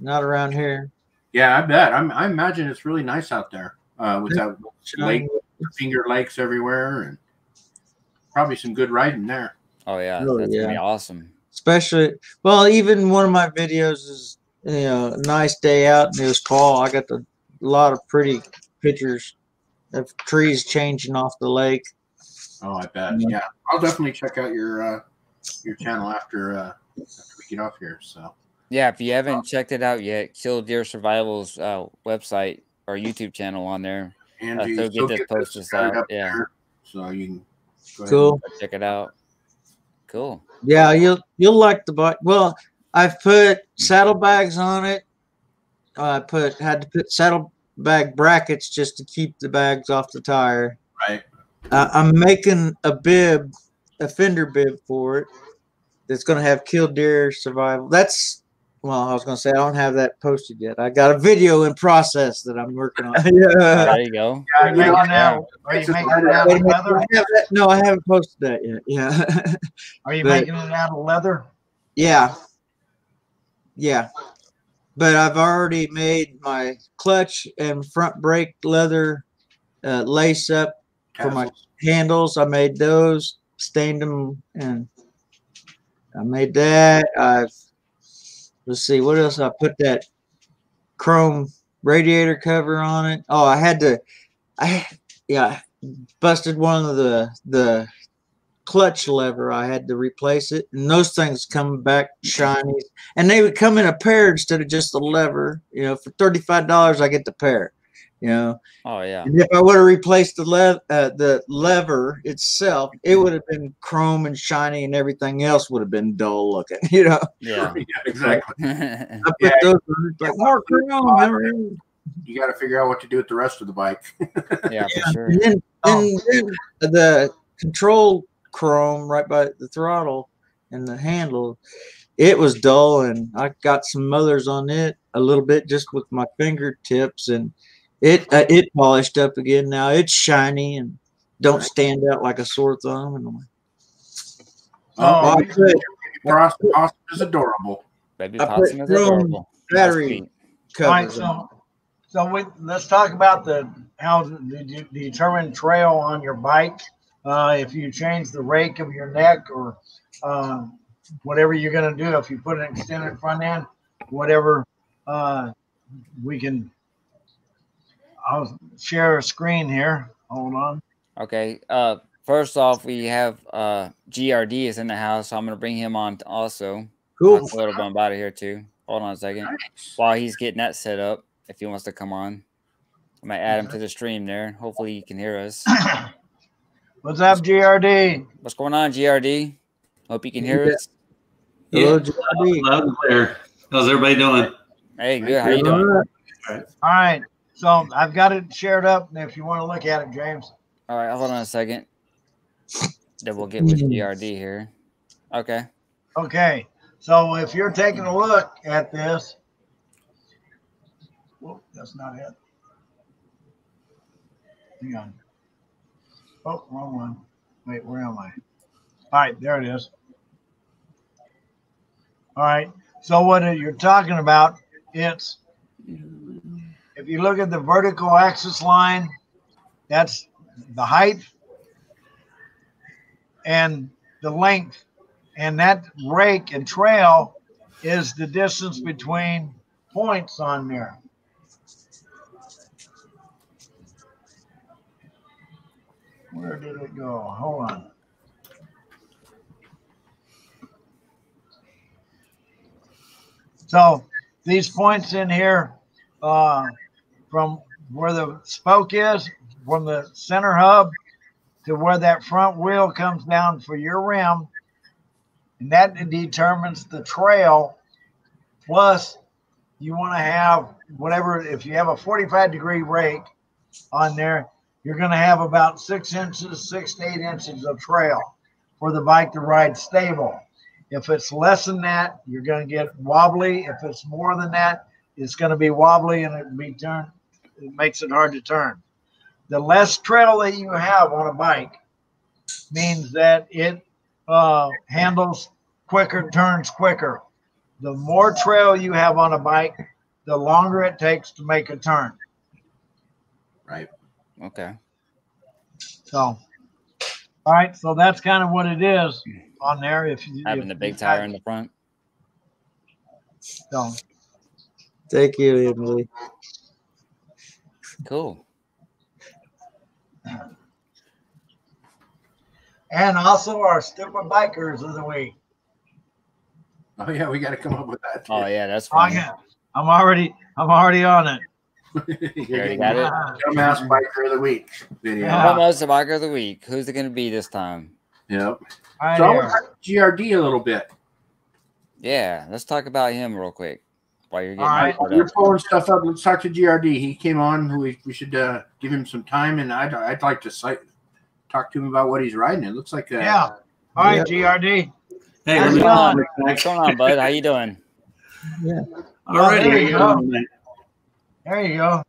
[SPEAKER 6] Not around here.
[SPEAKER 2] Yeah, I bet. I imagine it's really nice out there with that lake, Finger Lakes everywhere, and probably some good riding there.
[SPEAKER 1] Oh yeah, that's gonna be awesome.
[SPEAKER 6] Especially, even one of my videos is a nice day out, and it was fall. I got a lot of pretty pictures of trees changing off the lake.
[SPEAKER 2] Oh, I bet. Yeah, I'll definitely check out your channel after we get off here. So.
[SPEAKER 1] Yeah, if you haven't checked it out yet, Kill Deer Survival's website or YouTube channel on there.
[SPEAKER 2] And
[SPEAKER 1] so get this posted out. Yeah.
[SPEAKER 2] So you can
[SPEAKER 6] go ahead
[SPEAKER 1] and check it out. Cool.
[SPEAKER 6] Yeah, you'll like the bike. Well, I've put saddlebags on it. I had to put saddlebag brackets just to keep the bags off the tire.
[SPEAKER 2] Right.
[SPEAKER 6] I'm making a fender bib for it. that's going to have killed deer survival. That's, well, I was going to say I don't have that posted yet. I got a video in process that I'm working on.
[SPEAKER 1] Oh, there you go.
[SPEAKER 3] Are you making it out of leather?
[SPEAKER 6] No, I haven't posted that yet. Yeah.
[SPEAKER 3] Are you making it out of leather?
[SPEAKER 6] Yeah. Yeah. But I've already made my clutch and front brake leather lace up for my handles. I made those, stained them, and I made that. Let's see, what else? I put that chrome radiator cover on it. Oh, I busted one of the clutch lever. I had to replace it, and those things come back shiny, and they would come in a pair instead of just a lever. You know, for $35 I get the pair. You know.
[SPEAKER 1] Oh yeah.
[SPEAKER 6] And if I would have replaced the lever itself, it would have been chrome and shiny, and everything else would have been dull looking. You know.
[SPEAKER 1] Yeah.
[SPEAKER 2] Yeah, exactly.
[SPEAKER 6] I put those on, like more chrome.
[SPEAKER 2] You got to figure out what to do with the rest of the bike.
[SPEAKER 1] Yeah, for sure.
[SPEAKER 6] And then the control chrome right by the throttle and the handle, it was dull, and I got some mothers on it a little bit just with my fingertips, and it polished up again. Now it's shiny and don't stand out like a sore thumb. And
[SPEAKER 2] Possum is adorable.
[SPEAKER 1] Baby Possum is adorable.
[SPEAKER 6] Battery covers.
[SPEAKER 3] All right, let's talk about how to determine trail on your bike. If you change the rake of your neck or whatever you're going to do, if you put an extended front end, whatever, I'll share a screen here. Hold on.
[SPEAKER 1] Okay. First off, we have GRD is in the house, so I'm going to bring him on also.
[SPEAKER 6] Cool.
[SPEAKER 1] Talk a little bit about it here too. Hold on a second. While he's getting that set up, if he wants to come on, I might add him to the stream there. Hopefully he can hear us.
[SPEAKER 3] What's up, GRD?
[SPEAKER 1] What's going on, GRD? Hope you can hear us.
[SPEAKER 7] Yeah, loud and clear. How's everybody doing?
[SPEAKER 1] Hey, good. How you doing?
[SPEAKER 3] All right. So I've got it shared up if you want to look at it, James.
[SPEAKER 1] All right, hold on a second. Then we'll get with GRD here. Okay.
[SPEAKER 3] Okay. So if you're taking a look at this, whoop, that's not it. Hang on. Oh, wrong one. Wait, where am I? All right, there it is. All right. So what you're talking about, it's if you look at the vertical axis line, that's the height and the length, and that rake and trail is the distance between points on there. Where did it go? Hold on. So these points in here, from where the spoke is, from the center hub to where that front wheel comes down for your rim, and that determines the trail. Plus, you want to have whatever, if you have a 45-degree rake on there, you're going to have about 6 inches, 6 to 8 inches of trail for the bike to ride stable. If it's less than that, you're going to get wobbly. If it's more than that, it's going to be wobbly and it makes it hard to turn. The less trail that you have on a bike means that it handles quicker, turns quicker. The more trail you have on a bike, the longer it takes to make a turn.
[SPEAKER 2] Right.
[SPEAKER 1] Okay.
[SPEAKER 3] So, all right. So that's kind of what it is on there. If you
[SPEAKER 1] having the big tire in the front.
[SPEAKER 3] So.
[SPEAKER 6] Thank you, Emily.
[SPEAKER 1] Cool.
[SPEAKER 3] And also our stupid bikers of the week.
[SPEAKER 2] Oh yeah, we got to come up with that.
[SPEAKER 1] Oh yeah, that's fine.
[SPEAKER 3] I'm already on it.
[SPEAKER 2] You
[SPEAKER 1] already got it.
[SPEAKER 2] Dumbass biker of the week video.
[SPEAKER 1] Dumbass biker of the week. Who's it going to be this time?
[SPEAKER 2] Yep.
[SPEAKER 3] Right,
[SPEAKER 2] so I want to talk GRD a little bit.
[SPEAKER 1] Yeah, let's talk about him real quick while you're getting.
[SPEAKER 3] All right.
[SPEAKER 2] You're pulling stuff up. Let's talk to GRD. He came on. We should give him some time, and I'd like to talk to him about what he's riding. It looks like
[SPEAKER 3] yeah. All right, GRD.
[SPEAKER 7] Hey,
[SPEAKER 1] what's going on, bud? How you doing?
[SPEAKER 6] Yeah.
[SPEAKER 3] All right. There you go. There you go.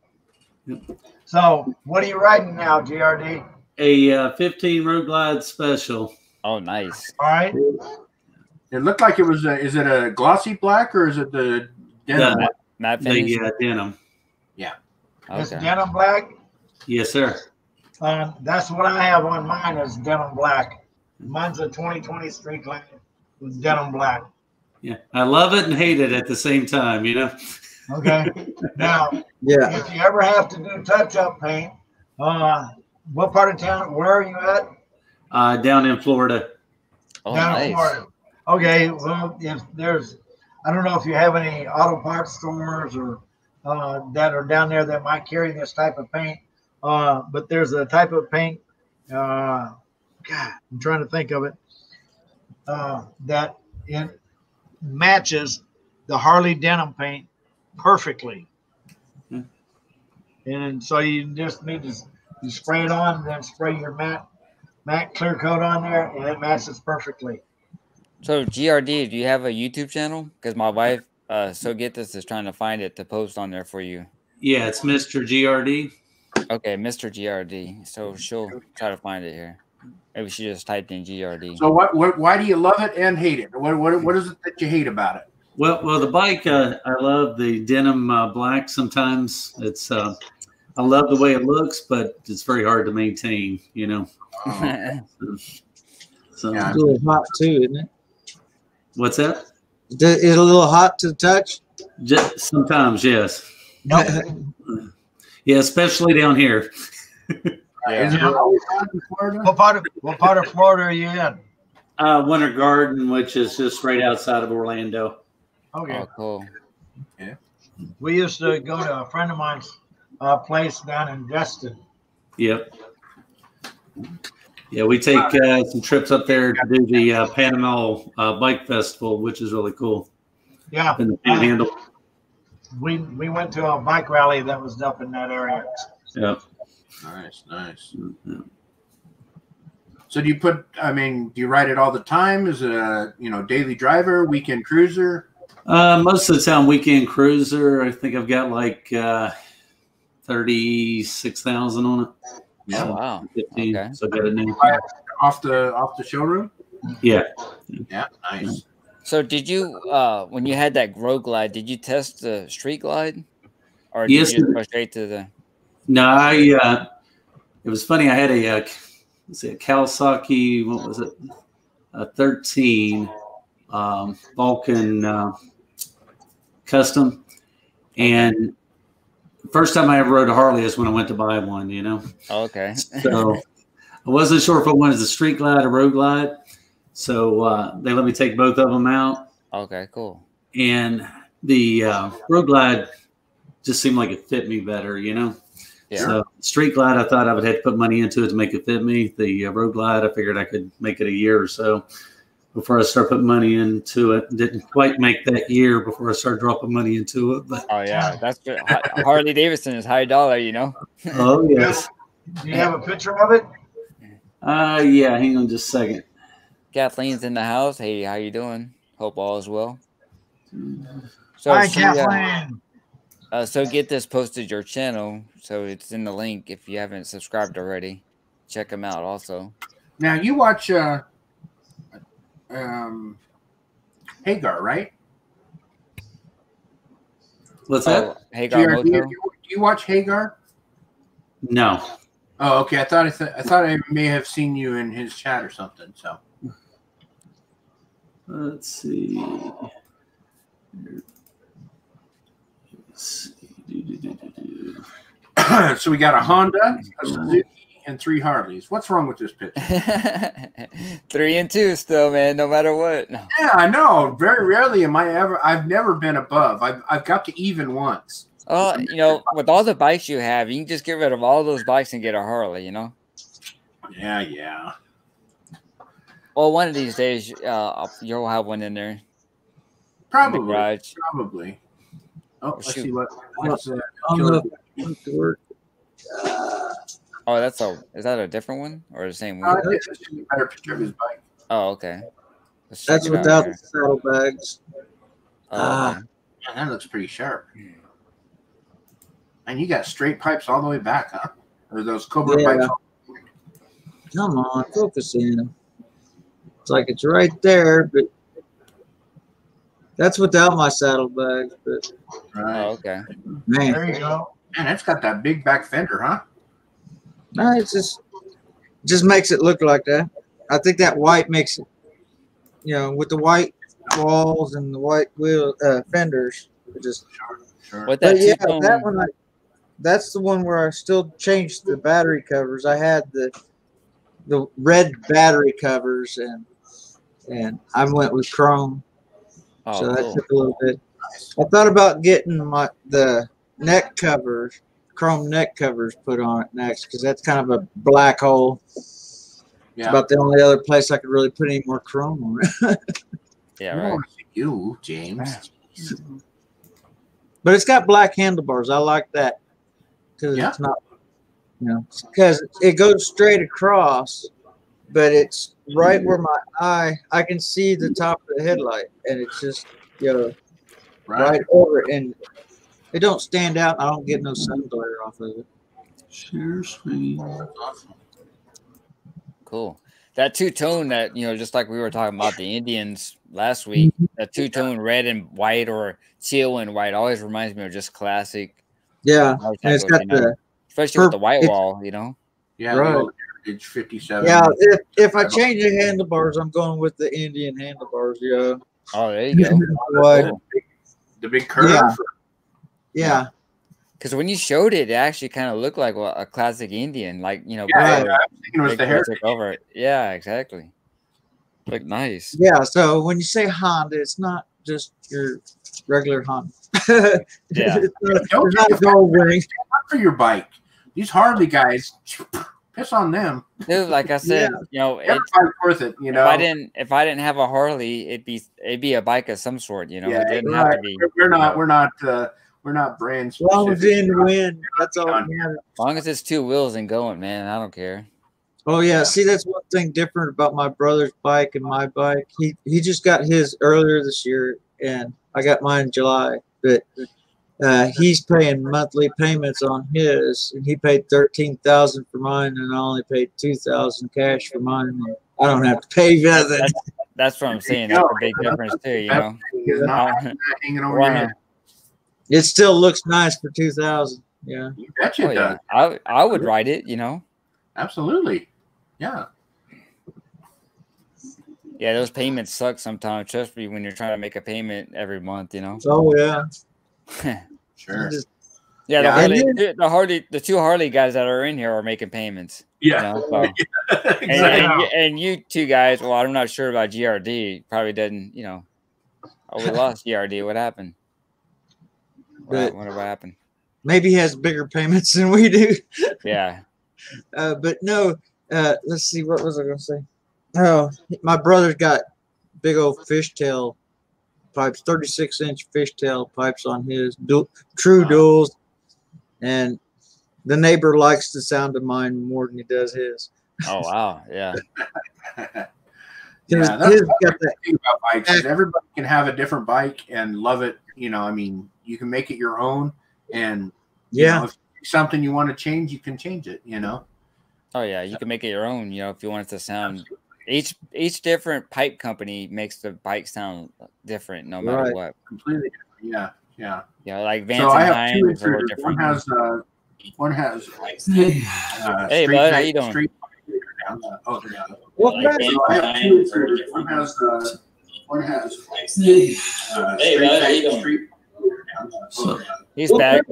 [SPEAKER 3] So, what are you riding now, GRD?
[SPEAKER 7] A 15 Road Glide Special.
[SPEAKER 1] Oh, nice.
[SPEAKER 3] All right.
[SPEAKER 2] It looked like it was. Is it a glossy black or is it the denim?
[SPEAKER 1] Matte finish?
[SPEAKER 7] The denim.
[SPEAKER 2] Yeah.
[SPEAKER 3] It's denim black?
[SPEAKER 7] Yes, sir.
[SPEAKER 3] That's what I have on mine is denim black. Mine's a 2020 Street Glide with denim black.
[SPEAKER 7] Yeah, I love it and hate it at the same time, you know.
[SPEAKER 3] Okay. Now, if you ever have to do touch-up paint, what part of town? Where are you at?
[SPEAKER 7] Down in Florida.
[SPEAKER 1] Oh,
[SPEAKER 3] down
[SPEAKER 1] nice.
[SPEAKER 3] in Florida. Okay. Well, if there's, I don't know if you have any auto parts stores or that are down there that might carry this type of paint. But there's a type of paint. God, I'm trying to think of it. That it matches the Harley denim paint perfectly. And so you just need to you spray it on, and then spray your matte clear coat on there, and it matches perfectly.
[SPEAKER 1] So GRD, do you have a YouTube channel? Because my wife, So Get This, is trying to find it to post on there for you.
[SPEAKER 7] Yeah, it's Mr. GRD.
[SPEAKER 1] Okay, Mr. GRD. So she'll try to find it here. Maybe she just typed in GRD.
[SPEAKER 2] So why do you love it and hate it? What is it that you hate about it?
[SPEAKER 7] Well, the bike, I love the denim black. Sometimes it's, I love the way it looks, but it's very hard to maintain, you know. So
[SPEAKER 6] It's a little hot too, isn't it?
[SPEAKER 7] What's that?
[SPEAKER 6] Is it a little hot to touch?
[SPEAKER 7] Just sometimes, yes.
[SPEAKER 3] Nope.
[SPEAKER 7] Yeah, especially down here.
[SPEAKER 2] Is it always hot in Florida?
[SPEAKER 3] What part of Florida are you in?
[SPEAKER 7] Winter Garden, which is just right outside of Orlando.
[SPEAKER 3] Okay.
[SPEAKER 1] Oh, cool.
[SPEAKER 2] Yeah.
[SPEAKER 3] We used to go to a friend of mine's place down in Destin.
[SPEAKER 7] Yep. Yeah, we take some trips up there to do the Panama Bike Festival, which is really cool.
[SPEAKER 3] Yeah.
[SPEAKER 7] In the Panhandle.
[SPEAKER 3] We went to a bike rally that was up in that area.
[SPEAKER 7] Yep.
[SPEAKER 2] Nice. So do you ride it all the time? Is it a daily driver, weekend cruiser?
[SPEAKER 7] Most of the time, weekend cruiser. I think I've got like 36,000 on it.
[SPEAKER 1] Yeah. Oh, wow.
[SPEAKER 7] 15.
[SPEAKER 1] Okay.
[SPEAKER 7] So I got a new
[SPEAKER 2] Off the showroom?
[SPEAKER 7] Yeah.
[SPEAKER 2] Yeah, nice.
[SPEAKER 1] So did you, when you had that Road Glide, did you test the Street Glide? Or did
[SPEAKER 7] Yes.
[SPEAKER 1] you just go straight to the...
[SPEAKER 7] No, it was funny. I had a Kawasaki, what was it? A 13 Vulcan Custom. And the first time I ever rode a Harley is when I went to buy one, you know?
[SPEAKER 1] Oh, okay.
[SPEAKER 7] So I wasn't sure if I wanted the Street Glide or Road Glide. So they let me take both of them out.
[SPEAKER 1] Okay, cool.
[SPEAKER 7] And the Road Glide just seemed like it fit me better, you know?
[SPEAKER 1] Yeah.
[SPEAKER 7] So Street Glide, I thought I would have to put money into it to make it fit me. The Road Glide, I figured I could make it a year or so before I start putting money into it. Didn't quite make that year before I started dropping money into it. But
[SPEAKER 1] Oh, yeah. That's good. Harley Davidson is high dollar, you know?
[SPEAKER 7] oh, yes.
[SPEAKER 3] Do you have a picture of it?
[SPEAKER 7] Yeah, hang on just a second.
[SPEAKER 1] Kathleen's in the house. Hey, how you doing? Hope all is well. So
[SPEAKER 3] Hi,
[SPEAKER 1] she,
[SPEAKER 3] Kathleen.
[SPEAKER 1] So Get This posted your channel, so it's in the link if you haven't subscribed already. Check them out also.
[SPEAKER 2] Now you watch Hagar, right?
[SPEAKER 7] What's that?
[SPEAKER 1] Oh, Hagar
[SPEAKER 2] Do
[SPEAKER 1] Moto?
[SPEAKER 2] you watch Hagar?
[SPEAKER 7] No.
[SPEAKER 2] Oh, okay. I thought I may have seen you in his chat or something. So
[SPEAKER 7] Let's see.
[SPEAKER 2] so we got a Honda, a Suzuki, and 3 Harleys. What's wrong with this picture?
[SPEAKER 1] 3 and 2 still, man, no matter what. No.
[SPEAKER 2] Yeah, I know. Very rarely am I ever. I've never been above. I've got to even once.
[SPEAKER 1] Oh, with all the bikes you have, you can just get rid of all those bikes and get a Harley, you know?
[SPEAKER 2] Yeah.
[SPEAKER 1] Well, one of these days, you'll have one in there.
[SPEAKER 2] Probably.
[SPEAKER 1] In the garage.
[SPEAKER 2] Probably. Oh, let's
[SPEAKER 1] shoot.
[SPEAKER 2] see what's
[SPEAKER 1] Oh, is that a different one or the same one?
[SPEAKER 2] It's just a better picture of his bike.
[SPEAKER 1] Oh, okay.
[SPEAKER 6] That's without the saddlebags.
[SPEAKER 1] Oh, okay.
[SPEAKER 2] Yeah, that looks pretty sharp. And you got straight pipes all the way back, huh? Or those Cobra pipes?
[SPEAKER 6] Come on, focus in. It's like it's right there, but that's without my saddlebags. But
[SPEAKER 2] right.
[SPEAKER 1] Oh, okay.
[SPEAKER 6] Man,
[SPEAKER 3] There you go.
[SPEAKER 2] Man, it's got that big back fender, huh?
[SPEAKER 6] no, it's just makes it look like that. I think that white makes it, with the white walls and the white wheel fenders. It just
[SPEAKER 2] Sure.
[SPEAKER 1] What that
[SPEAKER 6] that one. That's the one where I still changed the battery covers. I had the red battery covers, and I went with chrome.
[SPEAKER 1] Oh,
[SPEAKER 6] So
[SPEAKER 1] cool.
[SPEAKER 6] that took a little bit. I thought about getting the neck covers, chrome neck covers put on it next, because that's kind of a black hole. Yeah. It's about the only other place I could really put any more chrome on it.
[SPEAKER 1] Yeah, right.
[SPEAKER 2] You, James.
[SPEAKER 6] But it's got black handlebars. I like that because it's not, because it goes straight across, but it's right where my I can see the top of the headlight, and it's just right over it, and it don't stand out. I don't get no sun glare off of it.
[SPEAKER 7] Seriously.
[SPEAKER 2] Awesome.
[SPEAKER 1] Cool. That two-tone that, just like we were talking about the Indians last week, that two-tone red and white or teal and white always reminds me of just classic.
[SPEAKER 6] Yeah. And it's got
[SPEAKER 1] especially with the white wall,
[SPEAKER 2] Yeah,
[SPEAKER 6] right.
[SPEAKER 2] It's 57.
[SPEAKER 6] Yeah, if I change the handlebars, I'm going with the Indian handlebars,
[SPEAKER 1] Oh, there you go.
[SPEAKER 2] Cool. The big curve.
[SPEAKER 6] Yeah.
[SPEAKER 1] Because when you showed it, it actually kind of looked like a classic Indian, like
[SPEAKER 2] I was thinking it was the hair.
[SPEAKER 1] Over it. Yeah, exactly. Look nice.
[SPEAKER 6] Yeah. So when you say Honda, it's not just your regular Honda.
[SPEAKER 1] Yeah.
[SPEAKER 6] It's not a gold ring
[SPEAKER 2] for your bike. These Harley guys, piss on them.
[SPEAKER 1] Dude, like I said,
[SPEAKER 2] it's worth it.
[SPEAKER 1] If I didn't have a Harley, it'd be a bike of some sort. It didn't have to be.
[SPEAKER 2] We're not brand
[SPEAKER 6] specific. As long as it's in the wind, that's all that matters.
[SPEAKER 1] As long as it's two wheels and going, man, I don't care.
[SPEAKER 6] Oh yeah, see, that's one thing different about my brother's bike and my bike. He just got his earlier this year, and I got mine in July. But he's paying monthly payments on his, and he paid $13,000 for mine, and I only paid $2,000 cash for mine. And I don't have to pay nothing.
[SPEAKER 1] That's what I'm saying. That's a big difference too.
[SPEAKER 2] Hanging over your head.
[SPEAKER 6] It still looks nice for $2,000. Yeah.
[SPEAKER 2] You betcha it does.
[SPEAKER 1] I would ride it,
[SPEAKER 2] Absolutely. Yeah.
[SPEAKER 1] Yeah, those payments suck sometimes, especially when you're trying to make a payment every month,
[SPEAKER 6] Oh yeah.
[SPEAKER 2] Sure.
[SPEAKER 1] Yeah, the two Harley guys that are in here are making payments.
[SPEAKER 2] Yeah.
[SPEAKER 1] Exactly. And you two guys, well, I'm not sure about GRD. Probably didn't, we lost GRD. What happened? What happened?
[SPEAKER 6] Maybe he has bigger payments than we do.
[SPEAKER 1] Yeah.
[SPEAKER 6] But no, let's see. What was I going to say? Oh, my brother's got big old fishtail pipes, 36-inch fishtail pipes on his true duals. And the neighbor likes the sound of mine more than he does his.
[SPEAKER 1] Oh, wow. Yeah.
[SPEAKER 2] That's the thing about bikes. Everybody can have a different bike and love it. You can make it your own, and if something you want to change, you can change it.
[SPEAKER 1] Oh yeah, you can make it your own. If you want it to sound, each different pipe company makes the bike sound different, no matter what.
[SPEAKER 2] Completely different. Yeah.
[SPEAKER 1] Yeah, like Vance
[SPEAKER 2] and
[SPEAKER 1] I
[SPEAKER 2] have two different. One has.
[SPEAKER 1] Hey bud, how you doing?
[SPEAKER 2] One has. Hey bud, how you doing?
[SPEAKER 1] He's back.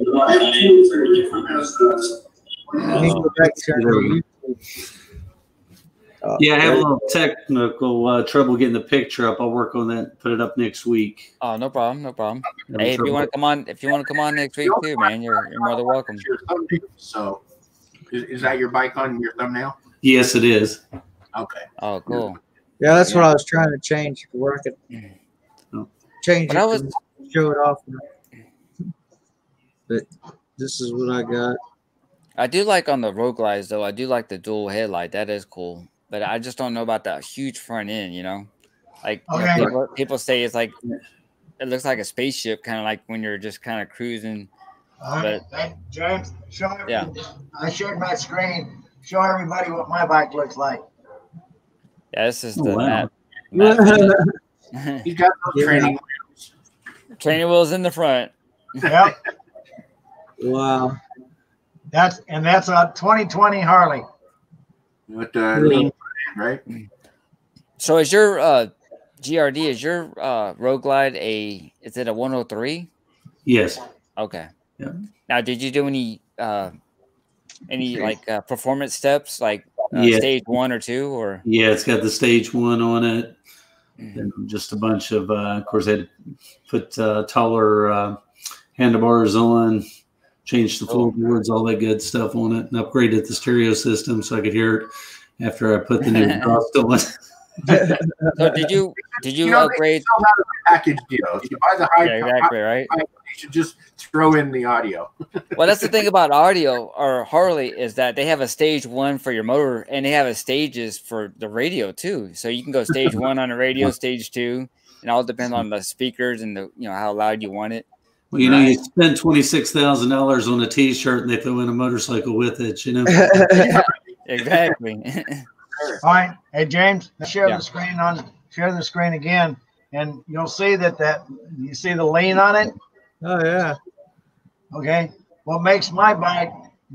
[SPEAKER 7] Yeah, I have a little technical trouble getting the picture up. I'll work on that. Put it up next week.
[SPEAKER 1] Oh, no problem. Hey, if you want to come on next week too, man, you're more than welcome.
[SPEAKER 2] So, is that your bike on your thumbnail?
[SPEAKER 7] Yes, it is.
[SPEAKER 2] Okay.
[SPEAKER 1] Oh, cool.
[SPEAKER 6] Yeah, that's what I was trying to change. Where I could change it, show it off. But this is what I got.
[SPEAKER 1] I do like on the Road Glides though. I do like the dual headlight. That is cool. But I just don't know about that huge front end. Like
[SPEAKER 3] Okay.
[SPEAKER 1] people say it's like it looks like a spaceship, kind of like when you're just kind of cruising.
[SPEAKER 3] All right. Hey, James, show
[SPEAKER 1] Yeah.
[SPEAKER 3] I shared my screen. Show everybody what my bike looks like.
[SPEAKER 1] Yeah, this is
[SPEAKER 7] Oh,
[SPEAKER 1] the
[SPEAKER 7] wow.
[SPEAKER 1] map.
[SPEAKER 2] He's got those training wheels.
[SPEAKER 1] Training wheels in the front.
[SPEAKER 3] Yep.
[SPEAKER 6] Wow.
[SPEAKER 3] That's a 2020 Harley.
[SPEAKER 2] With the lean front end, right?
[SPEAKER 1] So is your GRD, is your Road Glide is it a 103?
[SPEAKER 7] Yes.
[SPEAKER 1] Okay.
[SPEAKER 7] Yeah.
[SPEAKER 1] Now, did you do any like performance steps like
[SPEAKER 7] Yeah.
[SPEAKER 1] stage 1 or 2 or?
[SPEAKER 7] Yeah, it's got the stage 1 on it. And just a bunch of course, I had to put taller handlebars on, changed the floorboards, all that good stuff on it, and upgraded the stereo system so I could hear it after I put the new exhaust on.
[SPEAKER 1] So did you upgrade?
[SPEAKER 2] They sell that as a package deal. If you buy the high,
[SPEAKER 1] exactly, right?
[SPEAKER 2] You should just throw in the audio.
[SPEAKER 1] Well, that's the thing about audio or Harley is that they have a stage 1 for your motor, and they have a stages for the radio too. So you can go stage 1 on the radio, stage 2, and all depends on the speakers and the how loud you want it.
[SPEAKER 7] Well, you spend $26,000 on a T-shirt, and they throw in a motorcycle with it.
[SPEAKER 1] Exactly.
[SPEAKER 3] All right. Hey, James, share the screen share the screen again, and you'll see that you see the lean on it.
[SPEAKER 6] Oh yeah.
[SPEAKER 3] Okay. What makes my bike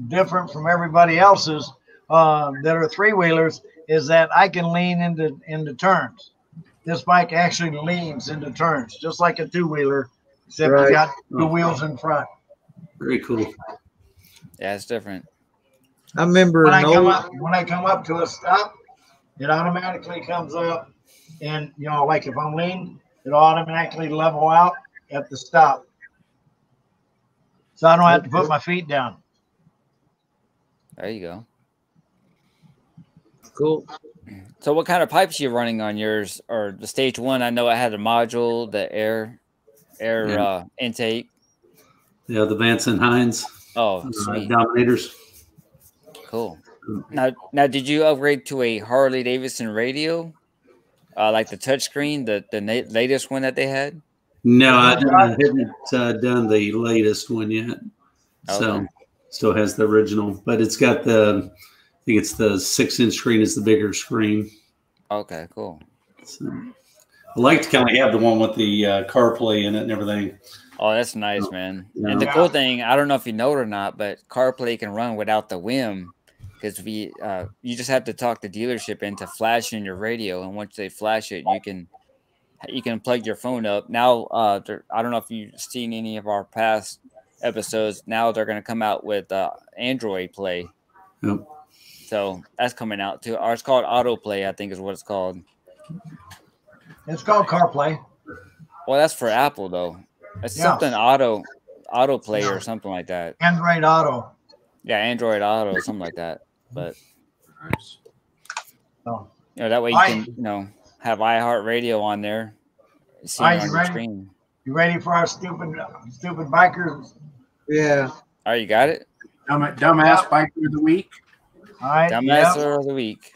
[SPEAKER 3] different from everybody else's that are 3-wheelers is that I can lean into turns. This bike actually leans into turns, just like a 2-wheeler, except you got the wheels in front.
[SPEAKER 7] Very cool.
[SPEAKER 1] Yeah, it's different.
[SPEAKER 6] I remember
[SPEAKER 3] when I come up to a stop, it automatically comes up, and like if I'm leaning, it'll automatically level out at the stop, so I don't have to put my feet down.
[SPEAKER 1] There you go.
[SPEAKER 6] Cool.
[SPEAKER 1] So what kind of pipes are you running on yours, or the stage 1? I know it had a module, the air intake.
[SPEAKER 7] Yeah, the Vance and Hines.
[SPEAKER 1] Oh, sweet.
[SPEAKER 7] Dominators.
[SPEAKER 1] Cool. Now, did you upgrade to a Harley Davidson radio, like the touchscreen, the latest one that they had?
[SPEAKER 7] No, I haven't done the latest one yet. So
[SPEAKER 1] Okay.
[SPEAKER 7] still has the original, but it's got I think it's the 6-inch screen is the bigger screen.
[SPEAKER 1] Okay, cool.
[SPEAKER 7] So I like to kind of have the one with the CarPlay in it and everything.
[SPEAKER 1] Oh, that's nice, man.
[SPEAKER 7] Yeah.
[SPEAKER 1] And the cool thing, I don't know if you know it or not, but CarPlay can run without the WIM, because you just have to talk the dealership into flashing your radio, and once they flash it, you can plug your phone up. Now, I don't know if you've seen any of our past episodes. Now they're going to come out with Android Play.
[SPEAKER 7] Yep.
[SPEAKER 1] So that's coming out too. Or it's called Autoplay, I think is what it's called.
[SPEAKER 3] It's called CarPlay.
[SPEAKER 1] Well, that's for Apple though. It's something Autoplay or something like that.
[SPEAKER 3] Android Auto.
[SPEAKER 1] Yeah, Android Auto, something like that. But
[SPEAKER 3] so
[SPEAKER 1] that way you can have iHeartRadio on there. See it on your screen.
[SPEAKER 3] You ready for our stupid bikers?
[SPEAKER 6] Yeah.
[SPEAKER 1] All right, you got it.
[SPEAKER 2] Dumbass biker of the week.
[SPEAKER 3] All right.
[SPEAKER 1] Dumbass of the week.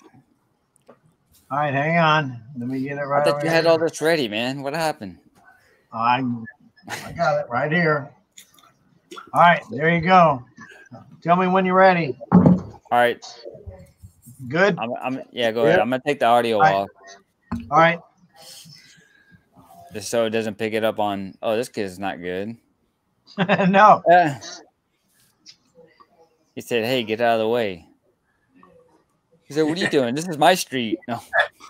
[SPEAKER 3] All right, hang on. Let me get it right.
[SPEAKER 1] I thought you had all this ready, man. What happened?
[SPEAKER 3] I got it right here. All right, there you go. Tell me when you're ready.
[SPEAKER 1] All right.
[SPEAKER 3] Good.
[SPEAKER 1] Go ahead. I'm gonna take the audio off.
[SPEAKER 3] All right.
[SPEAKER 1] Just so it doesn't pick it up on. Oh, this kid's not good.
[SPEAKER 3] No.
[SPEAKER 1] He said, "Hey, get out of the way." He said, "What are you doing? This is my street." No.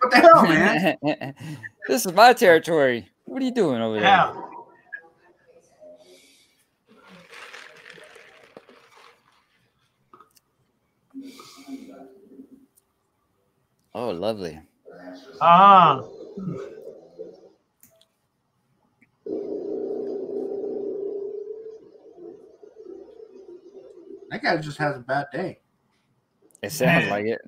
[SPEAKER 2] What the hell, man?
[SPEAKER 1] This is my territory. What are you doing over there?
[SPEAKER 3] Yeah.
[SPEAKER 1] Oh, lovely.
[SPEAKER 3] Ah.
[SPEAKER 2] That guy just has a bad day.
[SPEAKER 1] It sounds like it.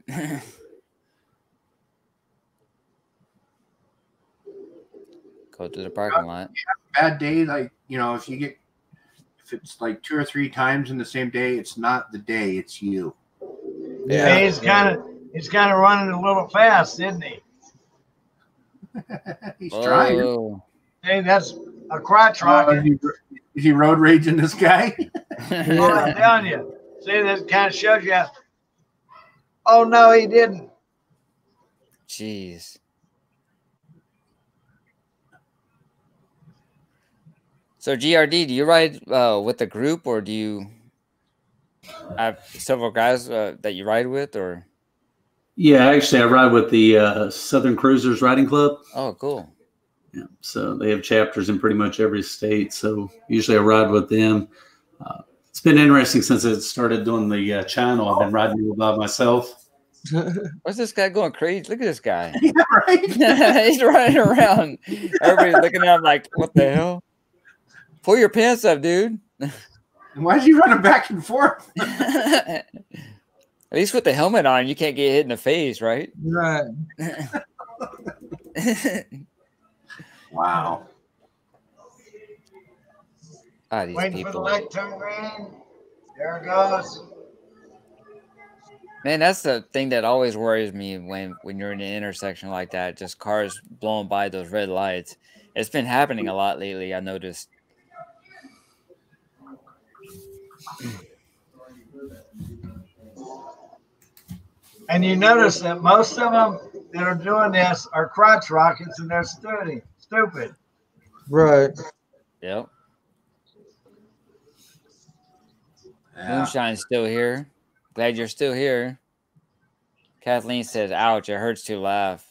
[SPEAKER 1] Go to the parking lot.
[SPEAKER 2] Bad day, like if it's like 2 or 3 times in the same day, it's not the day, it's you.
[SPEAKER 3] Yeah, he's kind of running a little fast, isn't he?
[SPEAKER 2] He's trying.
[SPEAKER 3] Hey, that's a crotch rocket.
[SPEAKER 2] Is he road raging this guy?
[SPEAKER 3] Oh, I'm telling you. See, this kind of shows you. Oh, no, he didn't.
[SPEAKER 1] Jeez. So, GRD, do you ride with the group, or do you have several guys that you ride with, or?
[SPEAKER 7] Yeah, actually, I ride with the Southern Cruisers Riding Club.
[SPEAKER 1] Oh, cool.
[SPEAKER 7] Yeah, so they have chapters in pretty much every state. So usually I ride with them. It's been interesting since I started doing the channel. I've been riding by myself.
[SPEAKER 1] What's this guy going crazy? Look at this guy.
[SPEAKER 2] Yeah, right.
[SPEAKER 1] He's running around. Everybody's looking at him like, what the hell? Pull your pants up, dude.
[SPEAKER 2] Why is he running back and forth?
[SPEAKER 1] At least with the helmet on, you can't get hit in the face, right?
[SPEAKER 6] Right.
[SPEAKER 2] Wow.
[SPEAKER 1] These
[SPEAKER 3] Waiting
[SPEAKER 1] people.
[SPEAKER 3] for the light to turn green. There it goes.
[SPEAKER 1] Man, that's the thing that always worries me when you're in an intersection like that. Just cars blowing by those red lights. It's been happening a lot lately, I noticed.
[SPEAKER 3] And you notice that most of them that are doing this are crotch rockets, and they're stupid.
[SPEAKER 6] Right.
[SPEAKER 1] Yep.
[SPEAKER 2] Yeah.
[SPEAKER 1] Moonshine's still here. Glad you're still here. Kathleen says, ouch, it hurts to laugh.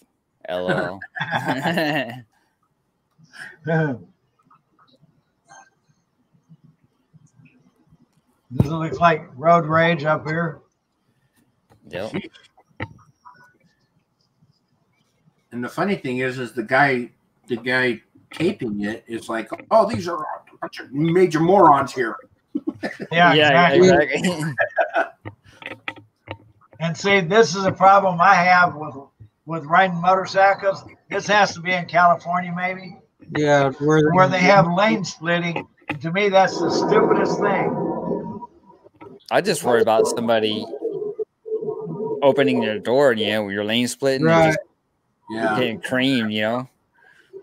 [SPEAKER 1] LOL.
[SPEAKER 3] Does it look like road rage up here?
[SPEAKER 1] Yep.
[SPEAKER 2] And the funny thing is the guy taping it is like, oh, these are a bunch of major morons here.
[SPEAKER 3] Yeah,
[SPEAKER 1] exactly.
[SPEAKER 3] And see, this is a problem I have with riding motorcycles. This has to be in California, maybe.
[SPEAKER 6] Yeah,
[SPEAKER 3] where they have lane splitting. To me, that's the stupidest thing.
[SPEAKER 1] I just worry about somebody opening their door and your lane splitting.
[SPEAKER 6] Right.
[SPEAKER 2] Yeah.
[SPEAKER 1] Getting creamed,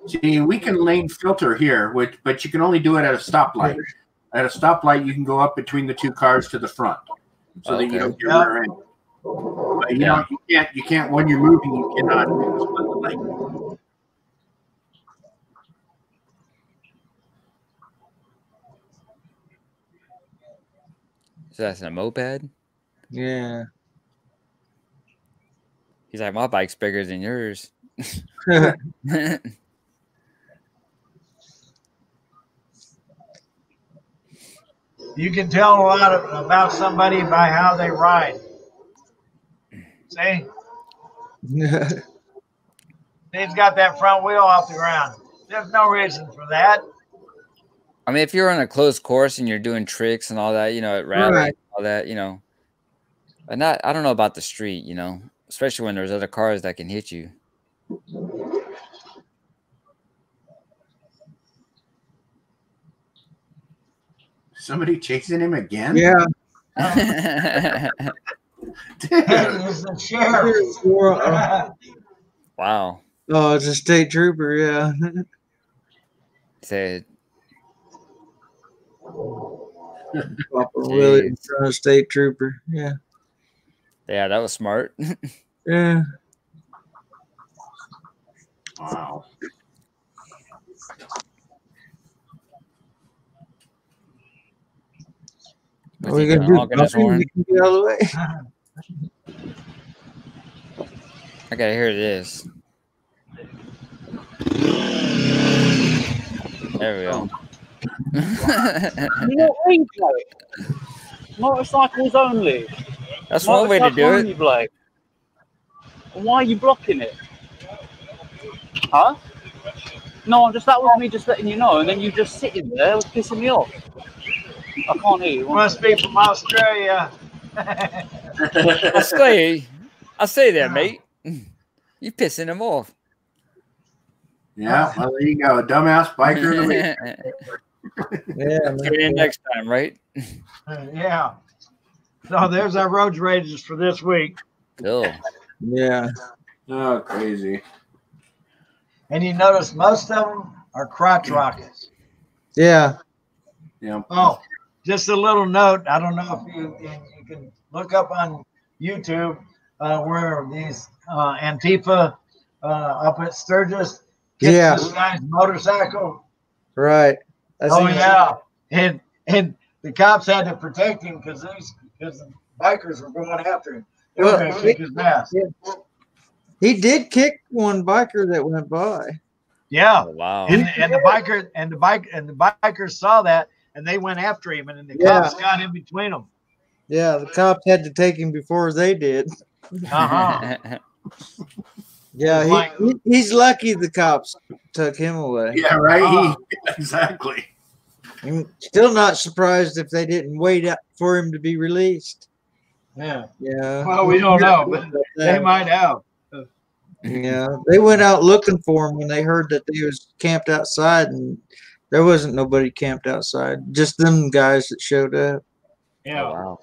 [SPEAKER 2] See, we can lane filter here, but you can only do it at a stoplight. At a stoplight, you can go up between the two cars to the front, so that you don't get rear end. But you can't when you're moving, you cannot split the lane.
[SPEAKER 1] So that's a moped?
[SPEAKER 6] Yeah.
[SPEAKER 1] He's like, my bike's bigger than yours.
[SPEAKER 3] You can tell a lot about somebody by how they ride. See? He's got that front wheel off the ground. There's no reason for that.
[SPEAKER 1] I mean, if you're on a closed course and you're doing tricks and all that, at rally,
[SPEAKER 6] Right.
[SPEAKER 1] all that, but I don't know about the street, especially when there's other cars that can hit you.
[SPEAKER 2] Somebody chasing him again?
[SPEAKER 6] Yeah.
[SPEAKER 3] It's the sheriff.
[SPEAKER 1] Wow.
[SPEAKER 6] Oh, it's a state trooper. Yeah.
[SPEAKER 1] Said.
[SPEAKER 6] Papa Willie in front of a state trooper. Yeah.
[SPEAKER 1] Yeah, that was smart.
[SPEAKER 6] Yeah.
[SPEAKER 2] Wow.
[SPEAKER 6] Are we gonna do
[SPEAKER 1] horn?
[SPEAKER 6] we can get out of the way.
[SPEAKER 1] I gotta hear this. There we go.
[SPEAKER 8] Motorcycles only.
[SPEAKER 1] That's one way to do it.
[SPEAKER 8] Blake. Why are you blocking it? Huh? No, that was me just letting you know, and then you just sitting there, it was pissing me off. I can't hear you.
[SPEAKER 3] Must be from Australia.
[SPEAKER 1] I say that, mate. You pissing him off.
[SPEAKER 2] Yeah, well, there you go. Dumbass biker of the week.
[SPEAKER 6] Yeah.
[SPEAKER 1] Get in next time, right?
[SPEAKER 3] Yeah. So there's our road rages for this week.
[SPEAKER 1] Cool.
[SPEAKER 6] Yeah.
[SPEAKER 2] Oh, crazy.
[SPEAKER 3] And you notice most of them are crotch rockets.
[SPEAKER 6] Yeah.
[SPEAKER 2] Yeah.
[SPEAKER 3] Oh, just a little note. I don't know if you can look up on YouTube where these Antifa up at Sturgis hit this guy's motorcycle.
[SPEAKER 6] Right.
[SPEAKER 3] Yeah. And the cops had to protect him because the bikers were going after him. They were going to kick his ass.
[SPEAKER 6] Yeah. He did kick one biker that went by.
[SPEAKER 3] Yeah.
[SPEAKER 1] Oh, wow.
[SPEAKER 3] And the bikers saw that and they went after him and the cops got in between them.
[SPEAKER 6] Yeah, the cops had to take him before they did. Yeah, he's lucky the cops took him away.
[SPEAKER 2] Yeah, right. Exactly.
[SPEAKER 6] I'm still not surprised if they didn't wait up for him to be released.
[SPEAKER 3] Yeah.
[SPEAKER 6] Yeah.
[SPEAKER 3] Well, we don't know, but they might have.
[SPEAKER 6] Yeah, they went out looking for him when they heard that they was camped outside, and there wasn't nobody camped outside. Just them guys that showed up.
[SPEAKER 3] Yeah.
[SPEAKER 1] Oh,
[SPEAKER 6] wow.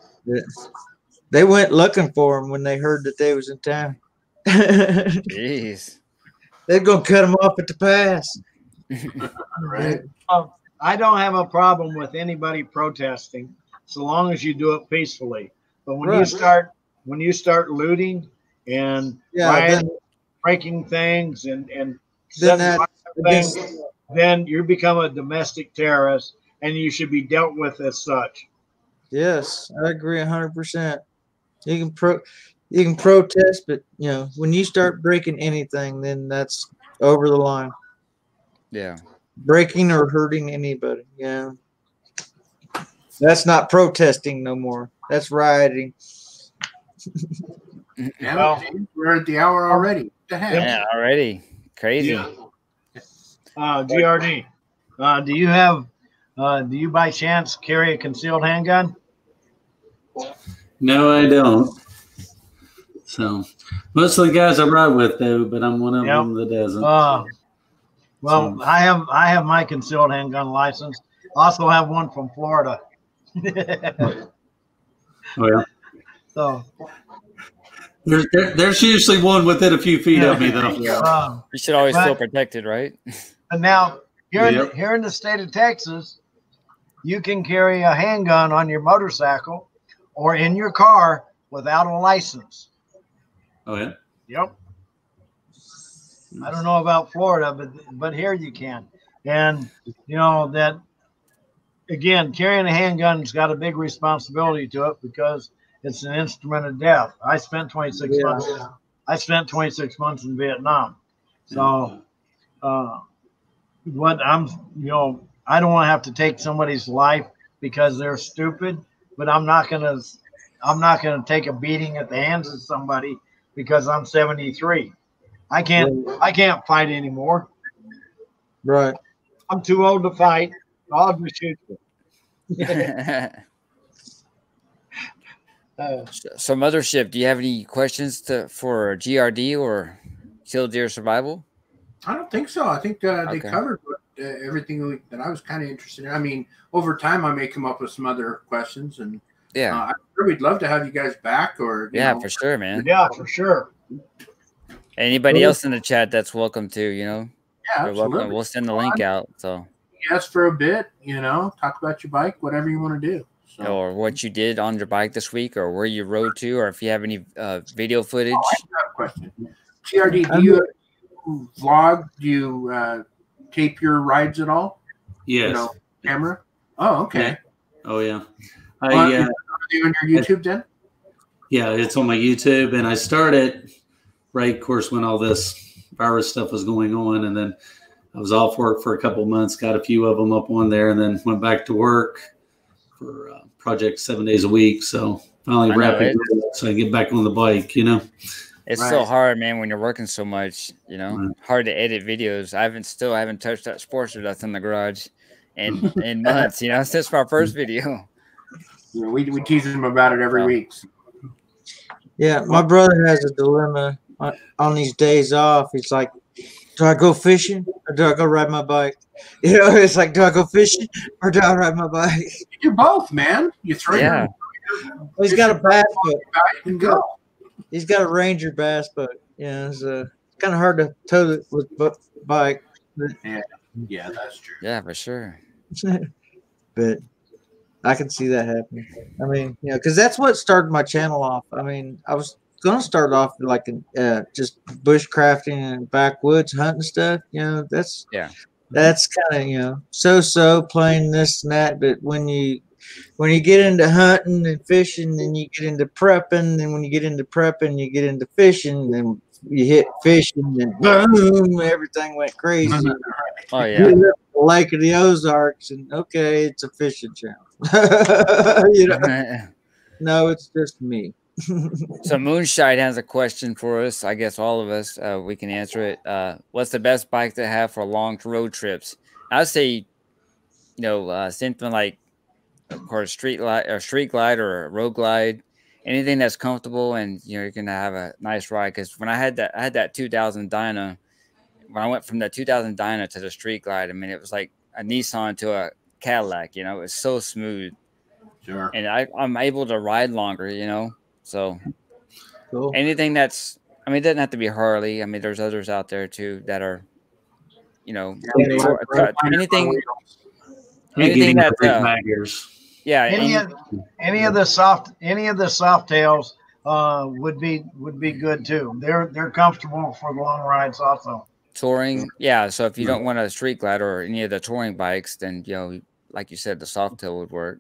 [SPEAKER 6] They went looking for him when they heard that they was in town.
[SPEAKER 1] Jeez.
[SPEAKER 6] They're gonna cut him off at the pass.
[SPEAKER 2] Right.
[SPEAKER 3] I don't have a problem with anybody protesting so long as you do it peacefully. But when you start looting and rioting, breaking things and things, then you become a domestic terrorist and you should be dealt with as such.
[SPEAKER 6] Yes, I agree 100%. You can protest, but when you start breaking anything, then that's over the line.
[SPEAKER 1] Yeah.
[SPEAKER 6] Breaking or hurting anybody. Yeah. That's not protesting no more. That's rioting.
[SPEAKER 2] Yeah, well, we're at the hour already. What the heck?
[SPEAKER 1] Yeah, already. Crazy.
[SPEAKER 2] Yeah.
[SPEAKER 3] GRD. Do you by chance carry a concealed handgun?
[SPEAKER 7] No, I don't. So most of the guys I ride with do, but I'm one of them that doesn't.
[SPEAKER 3] Well, I have my concealed handgun license. Also have one from Florida.
[SPEAKER 7] Oh yeah.
[SPEAKER 3] So
[SPEAKER 7] there's usually one within a few feet of me though.
[SPEAKER 1] You should always feel protected, right?
[SPEAKER 3] And now here in the state of Texas, you can carry a handgun on your motorcycle or in your car without a license.
[SPEAKER 7] Oh yeah.
[SPEAKER 3] Yep. I don't know about Florida, but here you can. And that again, carrying a handgun's got a big responsibility to it because it's an instrument of death. I spent 26 months. I spent 26 months in Vietnam. So what I don't want to have to take somebody's life because they're stupid, but I'm not gonna take a beating at the hands of somebody because I'm 73. I can't fight anymore.
[SPEAKER 6] Right.
[SPEAKER 3] I'm too old to fight. I'll just shoot you.
[SPEAKER 1] So Mothership, do you have any questions for GRD or Kill Deer Survival?
[SPEAKER 2] I don't think so. I think they covered everything that I was kind of interested in. I mean, over time, I may come up with some other questions, and I'm sure we'd love to have you guys back. Or
[SPEAKER 1] for sure, man.
[SPEAKER 3] Yeah, for sure.
[SPEAKER 1] Anybody else in the chat that's welcome to,
[SPEAKER 2] Yeah, absolutely.
[SPEAKER 1] We'll send the link out. So
[SPEAKER 2] yes, for a bit, talk about your bike, whatever you want to do. So.
[SPEAKER 1] Or what you did on your bike this week, or where you rode to, or if you have any video footage.
[SPEAKER 2] I have a question. GRD, do you vlog? Do you tape your rides at all?
[SPEAKER 7] Yes.
[SPEAKER 2] Camera? Oh, okay.
[SPEAKER 7] Yeah. Oh, yeah.
[SPEAKER 2] Are they on your YouTube then?
[SPEAKER 7] Yeah, it's on my YouTube, and I started right, of course, when all this virus stuff was going on, and then I was off work for a couple of months, got a few of them up on there, and then went back to work for project 7 days a week. So finally wrapped it up so I get back on the bike,
[SPEAKER 1] It's so hard, man, when you're working so much, hard to edit videos. I haven't touched that sports or nothing in the garage in months, since my first video.
[SPEAKER 2] Yeah, we tease him about it every week.
[SPEAKER 6] Yeah, my brother has a dilemma on these days off. He's like, do I go fishing or do I go ride my bike? It's like, do I go fishing or do I ride my bike?
[SPEAKER 2] You do both, man. You throw
[SPEAKER 6] Well, he's got a bass boat.
[SPEAKER 2] And go.
[SPEAKER 6] He's got a Ranger bass boat. So kind of hard to tow it with bike.
[SPEAKER 2] Yeah, that's true.
[SPEAKER 1] Yeah, for sure.
[SPEAKER 6] But I can see that happening. I mean, you know, because that's what started my channel off. I mean, I was going to start off like just bushcrafting and backwoods hunting stuff. You know, that's kind of, you know, so playing this and that. But when you get into hunting and fishing, then you get into prepping, and when you get into prepping, you get into fishing, and you hit fishing, and boom, everything went crazy.
[SPEAKER 1] Oh yeah,
[SPEAKER 6] Lake of the Ozarks, and okay, it's a fishing channel. You know, no, it's just me.
[SPEAKER 1] So Moonshine has a question for us. I guess all of us we can answer it. What's the best bike to have for long road trips? I'd say, you know, something like, of course, street glide or a road glide, anything that's comfortable and you know you're gonna have a nice ride. Because when I had that 2000 Dyna, when I went from the 2000 Dyna to the street glide, I mean it was like a Nissan to a Cadillac. You know, it was so smooth.
[SPEAKER 2] Sure.
[SPEAKER 1] And I'm able to ride longer. You know, so
[SPEAKER 6] cool.
[SPEAKER 1] Anything that's, I mean, it doesn't have to be Harley. I mean, there's others out there too that are, you know, anything that. Yeah,
[SPEAKER 3] any of the soft tails would be good too. They're comfortable for the long rides also.
[SPEAKER 1] Touring, yeah. So if you don't want a street glide or any of the touring bikes, then you know, like you said, the soft tail would work.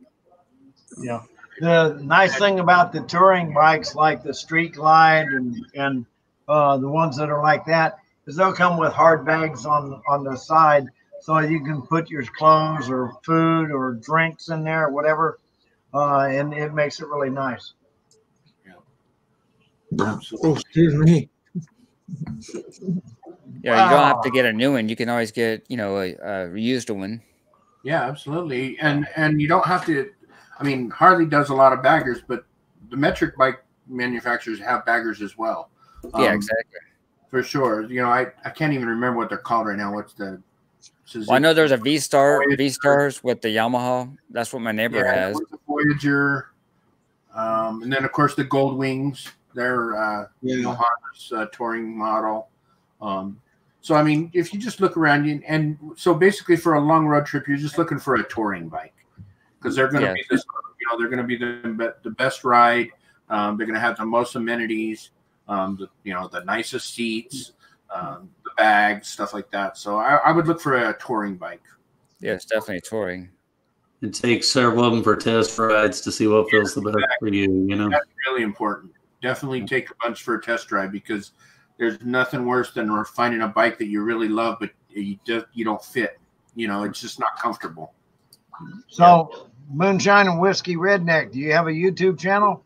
[SPEAKER 3] Yeah. The nice thing about the touring bikes, like the street glide and the ones that are like that, is they'll come with hard bags on the side. So you can put your clothes or food or drinks in there or whatever, and it makes it really nice.
[SPEAKER 2] Yeah.
[SPEAKER 6] Oh, excuse me.
[SPEAKER 1] Yeah, you don't have to get a new one. You can always get, you know, a reused one.
[SPEAKER 2] Yeah, absolutely. And you don't have to. I mean, Harley does a lot of baggers, but the metric bike manufacturers have baggers as well.
[SPEAKER 1] Yeah, exactly.
[SPEAKER 2] For sure. You know, I can't even remember what they're called right now. What's the
[SPEAKER 1] Well, I know there's a V-Stars with the Yamaha. That's what my neighbor has.
[SPEAKER 2] The Voyager, and then of course the Gold Wings. They're Yamaha's touring model. So I mean, if you just look around, and so basically for a long road trip, you're just looking for a touring bike because they're going to be this. You know, they're going to be the best ride. They're going to have the most amenities. The nicest seats. The bags, stuff like that. So I would look for a touring bike.
[SPEAKER 1] Yeah, it's definitely touring.
[SPEAKER 7] And take several of them for test rides to see what feels the best for you. You know,
[SPEAKER 2] that's really important. Definitely take a bunch for a test drive because there's nothing worse than finding a bike that you really love, but you don't fit. You know, it's just not comfortable.
[SPEAKER 3] So, Moonshine and Whiskey Redneck, do you have a YouTube channel?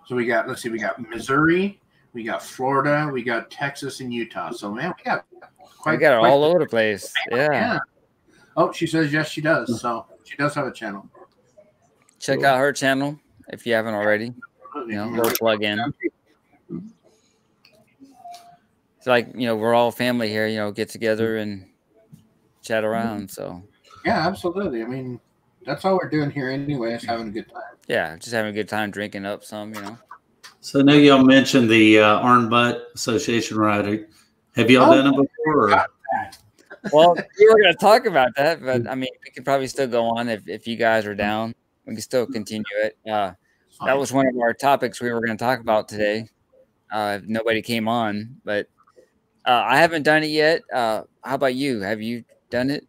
[SPEAKER 2] So we got Missouri, we got Florida, we got Texas and Utah. So man, we got
[SPEAKER 1] it all over the place. Yeah.
[SPEAKER 2] Oh, she says yes, she does. So she does have a channel.
[SPEAKER 1] Check out her channel if you haven't already. You know, little plug in. It's like, you know, we're all family here. You know, get together and chat around. So
[SPEAKER 2] yeah, absolutely. I mean, that's all we're doing here anyway, is having a good time.
[SPEAKER 1] Yeah, just having a good time, drinking up some, you know.
[SPEAKER 7] So I know y'all mentioned the Iron Butt Association ride. Have y'all done it before? Or?
[SPEAKER 1] Well, we were going to talk about that, but I mean, we could probably still go on if you guys are down. We can still continue it. That was one of our topics we were going to talk about today. If nobody came on, but I haven't done it yet. How about you? Have you done it?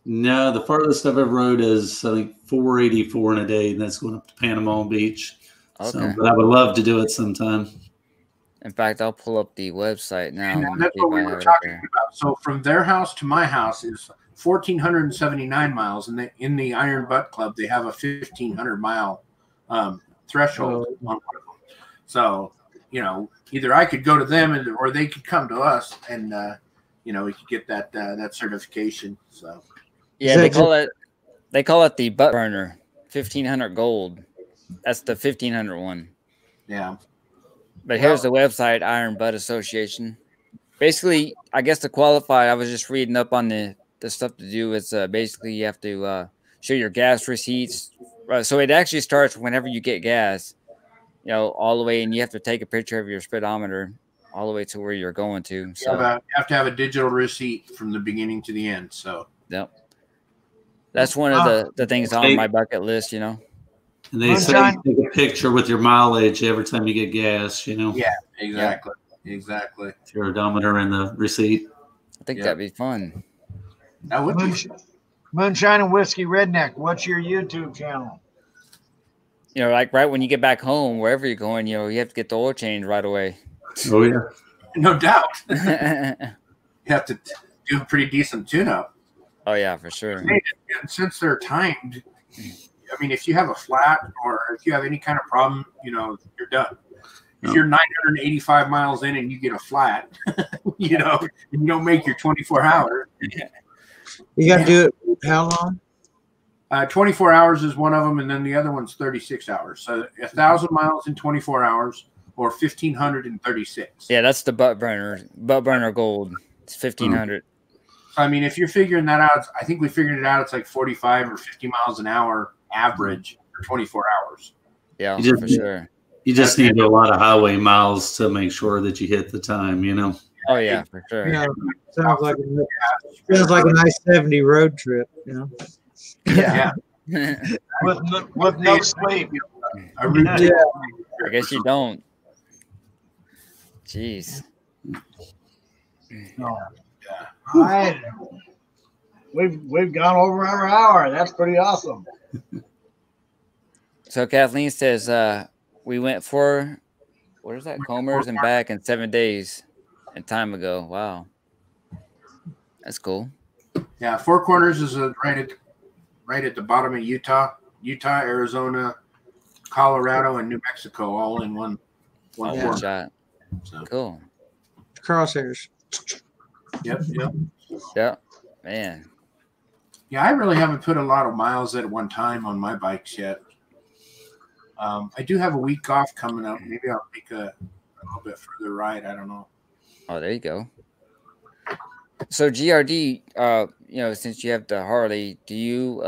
[SPEAKER 7] No, the farthest I've ever rode is I think 484 in a day, and that's going up to Panama Beach. Okay. So, but I would love to do it sometime.
[SPEAKER 1] In fact, I'll pull up the website now.
[SPEAKER 2] And that's what we were talking about. So from their house to my house is 1,479 miles, and in the Iron Butt Club they have a 1,500 mile threshold on one of them. So you know, either I could go to them, or they could come to us, and you know, we could get that certification. So.
[SPEAKER 1] Yeah, they call it the butt burner, 1,500 gold. That's the 1,500 one.
[SPEAKER 2] Yeah.
[SPEAKER 1] But here's the website, Iron Butt Association. Basically, I guess to qualify, I was just reading up on the the stuff to do is basically you have to show your gas receipts. So it actually starts whenever you get gas, all the way, and you have to take a picture of your speedometer all the way to where you're going to. So
[SPEAKER 2] you have to have a digital receipt from the beginning to the end. So
[SPEAKER 1] yep, that's one of the things on my bucket list.
[SPEAKER 7] And they say take a picture with your mileage every time you get gas.
[SPEAKER 2] Yeah, exactly, exactly.
[SPEAKER 7] Your odometer and the receipt.
[SPEAKER 1] I think that'd be fun.
[SPEAKER 2] That would be.
[SPEAKER 3] Moonshine and Whiskey Redneck, what's your YouTube channel?
[SPEAKER 1] Like right when you get back home, wherever you're going, you have to get the oil change right away.
[SPEAKER 7] Oh yeah,
[SPEAKER 2] no doubt. You have to do a pretty decent tune-up.
[SPEAKER 1] Oh yeah, for sure.
[SPEAKER 2] And since they're timed, I mean, if you have a flat or if you have any kind of problem, you're done. If you're 985 miles in and you get a flat, and you don't make your 24 hours.
[SPEAKER 6] You got to do it how long?
[SPEAKER 2] 24 hours is one of them, and then the other one's 36 hours. So 1,000 miles in 24 hours or 1,536.
[SPEAKER 1] Yeah, that's the butt burner gold. It's 1,500.
[SPEAKER 2] I mean, if you're figuring that out, I think we figured it out. It's like 45 or 50 miles an hour average for 24 hours.
[SPEAKER 1] Yeah, for sure.
[SPEAKER 7] You just need a lot of highway miles to make sure that you hit the time,
[SPEAKER 1] Oh yeah, for sure.
[SPEAKER 6] Yeah, sounds like a nice 70 road trip,
[SPEAKER 2] Yeah.
[SPEAKER 3] with no sleep.
[SPEAKER 1] I guess you don't. Jeez.
[SPEAKER 3] No. Yeah. All right. We've gone over our hour. That's pretty awesome.
[SPEAKER 1] So Kathleen says we went for Comers and back in 7 days and time ago. Wow. That's cool.
[SPEAKER 2] Yeah, Four Corners is right at the bottom of Utah, Arizona, Colorado, and New Mexico, all in one
[SPEAKER 1] shot. So. Cool.
[SPEAKER 6] Crosshairs.
[SPEAKER 2] Yep.
[SPEAKER 1] Man.
[SPEAKER 2] Yeah, I really haven't put a lot of miles at one time on my bikes yet. I do have a week off coming up. Maybe I'll make a little bit further ride. I don't know.
[SPEAKER 1] Oh, there you go. So GRD, since you have the Harley, do you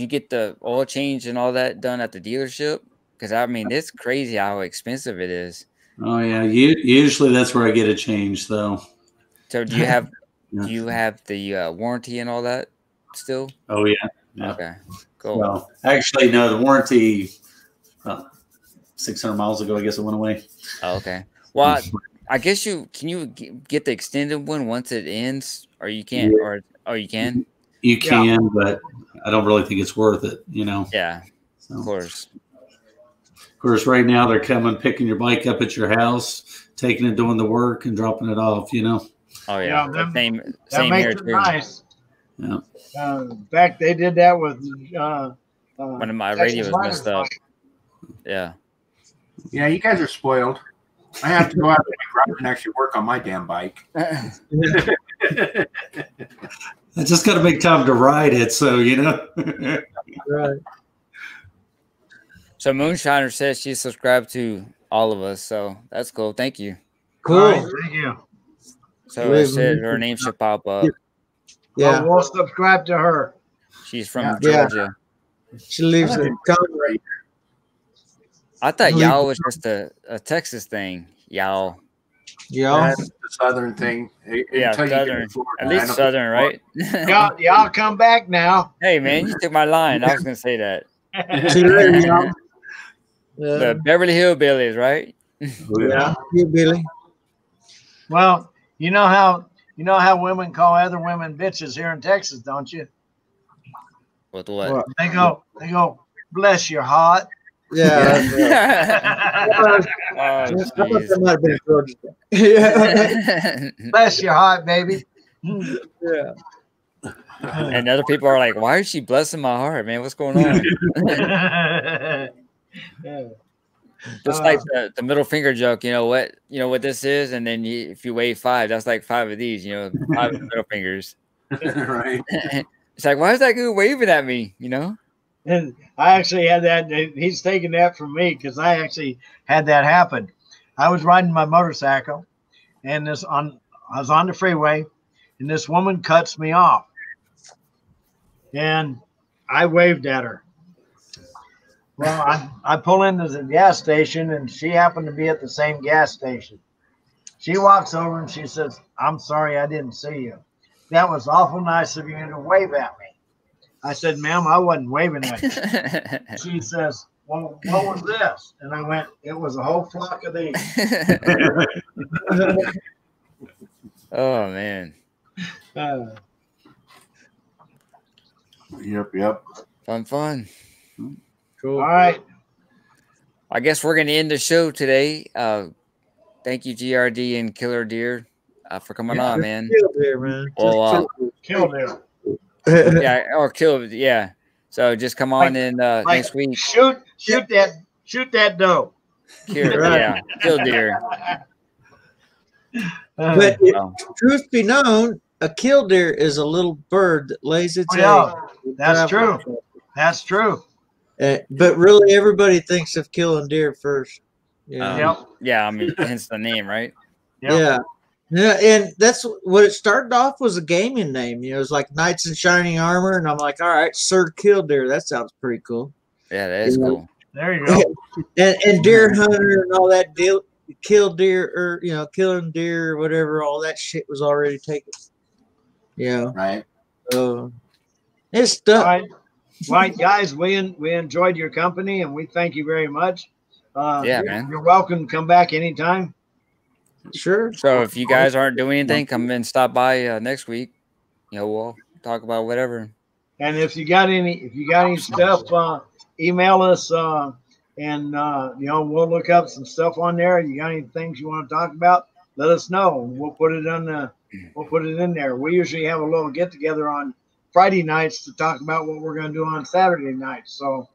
[SPEAKER 1] get the oil change and all that done at the dealership? Because I mean, it's crazy how expensive it is.
[SPEAKER 7] Oh yeah, usually that's where I get a change, though.
[SPEAKER 1] So do you have the warranty and all that still?
[SPEAKER 7] Oh yeah.
[SPEAKER 1] Okay, cool.
[SPEAKER 7] Well, actually, no, the warranty 600 miles ago, I guess it went away.
[SPEAKER 1] Oh, okay. Well, I guess can you get the extended one once it ends, or you can't, you can?
[SPEAKER 7] You can, but I don't really think it's worth it,
[SPEAKER 1] Yeah,
[SPEAKER 7] so.
[SPEAKER 1] Of course.
[SPEAKER 7] Of course, right now they're coming, picking your bike up at your house, taking it, doing the work, and dropping it off,
[SPEAKER 1] Oh yeah,
[SPEAKER 3] that
[SPEAKER 1] same
[SPEAKER 3] makes
[SPEAKER 1] here
[SPEAKER 3] it
[SPEAKER 1] too.
[SPEAKER 3] nice.
[SPEAKER 7] Yeah.
[SPEAKER 3] In fact, they did that with
[SPEAKER 1] one of my radios messed up. Yeah.
[SPEAKER 2] Yeah, you guys are spoiled. I have to go out and actually work on my damn bike.
[SPEAKER 7] I just got to make time to ride it, so
[SPEAKER 6] Right.
[SPEAKER 1] So Moonshiner says she's subscribed to all of us, so that's cool. Thank you.
[SPEAKER 6] Cool.
[SPEAKER 3] Right, thank you.
[SPEAKER 1] So it said her name should pop up.
[SPEAKER 6] Yeah.
[SPEAKER 3] We'll subscribe to her.
[SPEAKER 1] She's from Georgia.
[SPEAKER 6] She lives in Congress.
[SPEAKER 1] I thought y'all was just a Texas thing. Y'all.
[SPEAKER 2] That's the southern thing.
[SPEAKER 1] Southern. At least southern, right?
[SPEAKER 3] y'all come back now.
[SPEAKER 1] Hey man, you took my line. I was gonna say that. The Beverly Hillbillies, right?
[SPEAKER 6] Yeah, Hillbilly.
[SPEAKER 3] Well, you know how women call other women bitches here in Texas, don't you?
[SPEAKER 1] With what?
[SPEAKER 3] They go, bless your heart.
[SPEAKER 6] Yeah.
[SPEAKER 1] Oh,
[SPEAKER 6] that might have been Georgia. Yeah.
[SPEAKER 3] Bless your heart, baby.
[SPEAKER 6] Yeah.
[SPEAKER 1] And other people are like, why is she blessing my heart, man? What's going on? Just like the middle finger joke, you know what this is, and then if you weigh 5, that's like 5 of these, 5 middle fingers.
[SPEAKER 2] Right.
[SPEAKER 1] It's like, why is that guy waving at me?
[SPEAKER 3] And I actually had that. He's taking that from me because I actually had that happen. I was riding my motorcycle, and I was on the freeway, and this woman cuts me off. And I waved at her. Well, I pull into the gas station, and she happened to be at the same gas station. She walks over and she says, "I'm sorry, I didn't see you. That was awful nice of you to wave at me." I said, "Ma'am, I wasn't waving at you." She says, "Well, what was this?" And I went, "It was a whole flock of these."
[SPEAKER 1] Oh, man.
[SPEAKER 2] Yep.
[SPEAKER 1] Fun.
[SPEAKER 3] Cool. All right.
[SPEAKER 1] I guess we're going to end the show today. Thank you, GRD and Killer Deer, for coming on, man.
[SPEAKER 6] Kill Deer, man.
[SPEAKER 1] Well,
[SPEAKER 3] Kill Deer.
[SPEAKER 1] Yeah. So just come on in next week.
[SPEAKER 3] Shoot that doe.
[SPEAKER 1] Kill Deer.
[SPEAKER 6] But truth be known, a killdeer is a little bird that lays its egg.
[SPEAKER 3] That's true. That's true.
[SPEAKER 6] But really, everybody thinks of killing deer first.
[SPEAKER 1] Yeah, I mean, hence the name, right?
[SPEAKER 6] Yeah, and that's what it started off was a gaming name. It was like Knights in Shining Armor, and I'm like, all right, Sir Killdeer. That sounds pretty cool.
[SPEAKER 1] Yeah, that is cool.
[SPEAKER 3] There you go.
[SPEAKER 6] and Deer Hunter and all that deal. Kill deer or killing deer or whatever, all that shit was already taken. Yeah.
[SPEAKER 2] Right.
[SPEAKER 6] It's stuff.
[SPEAKER 3] Right, guys, we enjoyed your company and we thank you very much.
[SPEAKER 1] Man.
[SPEAKER 3] You're welcome to come back anytime.
[SPEAKER 6] Sure.
[SPEAKER 1] So if you guys aren't doing anything, come and stop by next week. We'll talk about whatever.
[SPEAKER 3] And if you got any stuff, email us and we'll look up some stuff on there. You got any things you want to talk about? Let us know. We'll put it in there. We usually have a little get together on Friday nights to talk about what we're going to do on Saturday nights. So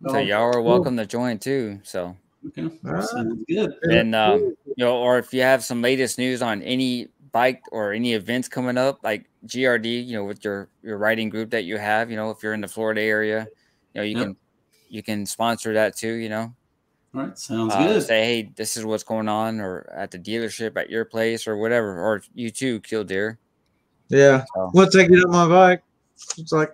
[SPEAKER 1] y'all are welcome to join too. So
[SPEAKER 7] sounds good.
[SPEAKER 1] And or if you have some latest news on any bike or any events coming up, like GRD, with your riding group that you have, if you're in the Florida area, you can sponsor that too,
[SPEAKER 7] All right, sounds good.
[SPEAKER 1] Say, hey, this is what's going on, or at the dealership, at your place, or whatever, or you too, Killdeer.
[SPEAKER 6] Yeah.
[SPEAKER 1] So.
[SPEAKER 6] Once I get on my bike, it's like,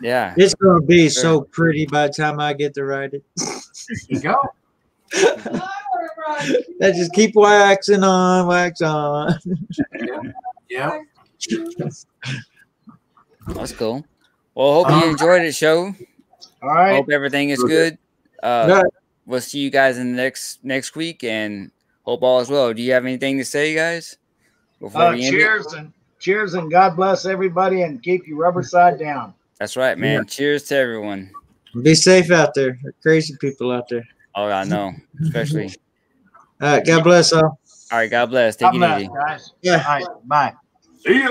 [SPEAKER 1] yeah,
[SPEAKER 6] it's gonna be so pretty by the time I get to ride it.
[SPEAKER 2] There you go.
[SPEAKER 6] I just keep waxing on, wax on.
[SPEAKER 2] Yeah.
[SPEAKER 1] That's cool. Well, hope you enjoyed the show.
[SPEAKER 3] All right.
[SPEAKER 1] Hope everything is good. We'll see you guys in the next week, and hope all is well. Do you have anything to say, guys? Before we end
[SPEAKER 3] cheers and God bless everybody, and keep your rubber side down.
[SPEAKER 1] That's right, man. Yeah. Cheers to everyone.
[SPEAKER 6] Be safe out there. There are crazy people out there.
[SPEAKER 1] Oh, I know, especially.
[SPEAKER 6] All right. God bless all.
[SPEAKER 1] All right. God bless. Take it easy.
[SPEAKER 3] Guys.
[SPEAKER 6] Yeah.
[SPEAKER 3] All right. Bye.
[SPEAKER 2] See ya.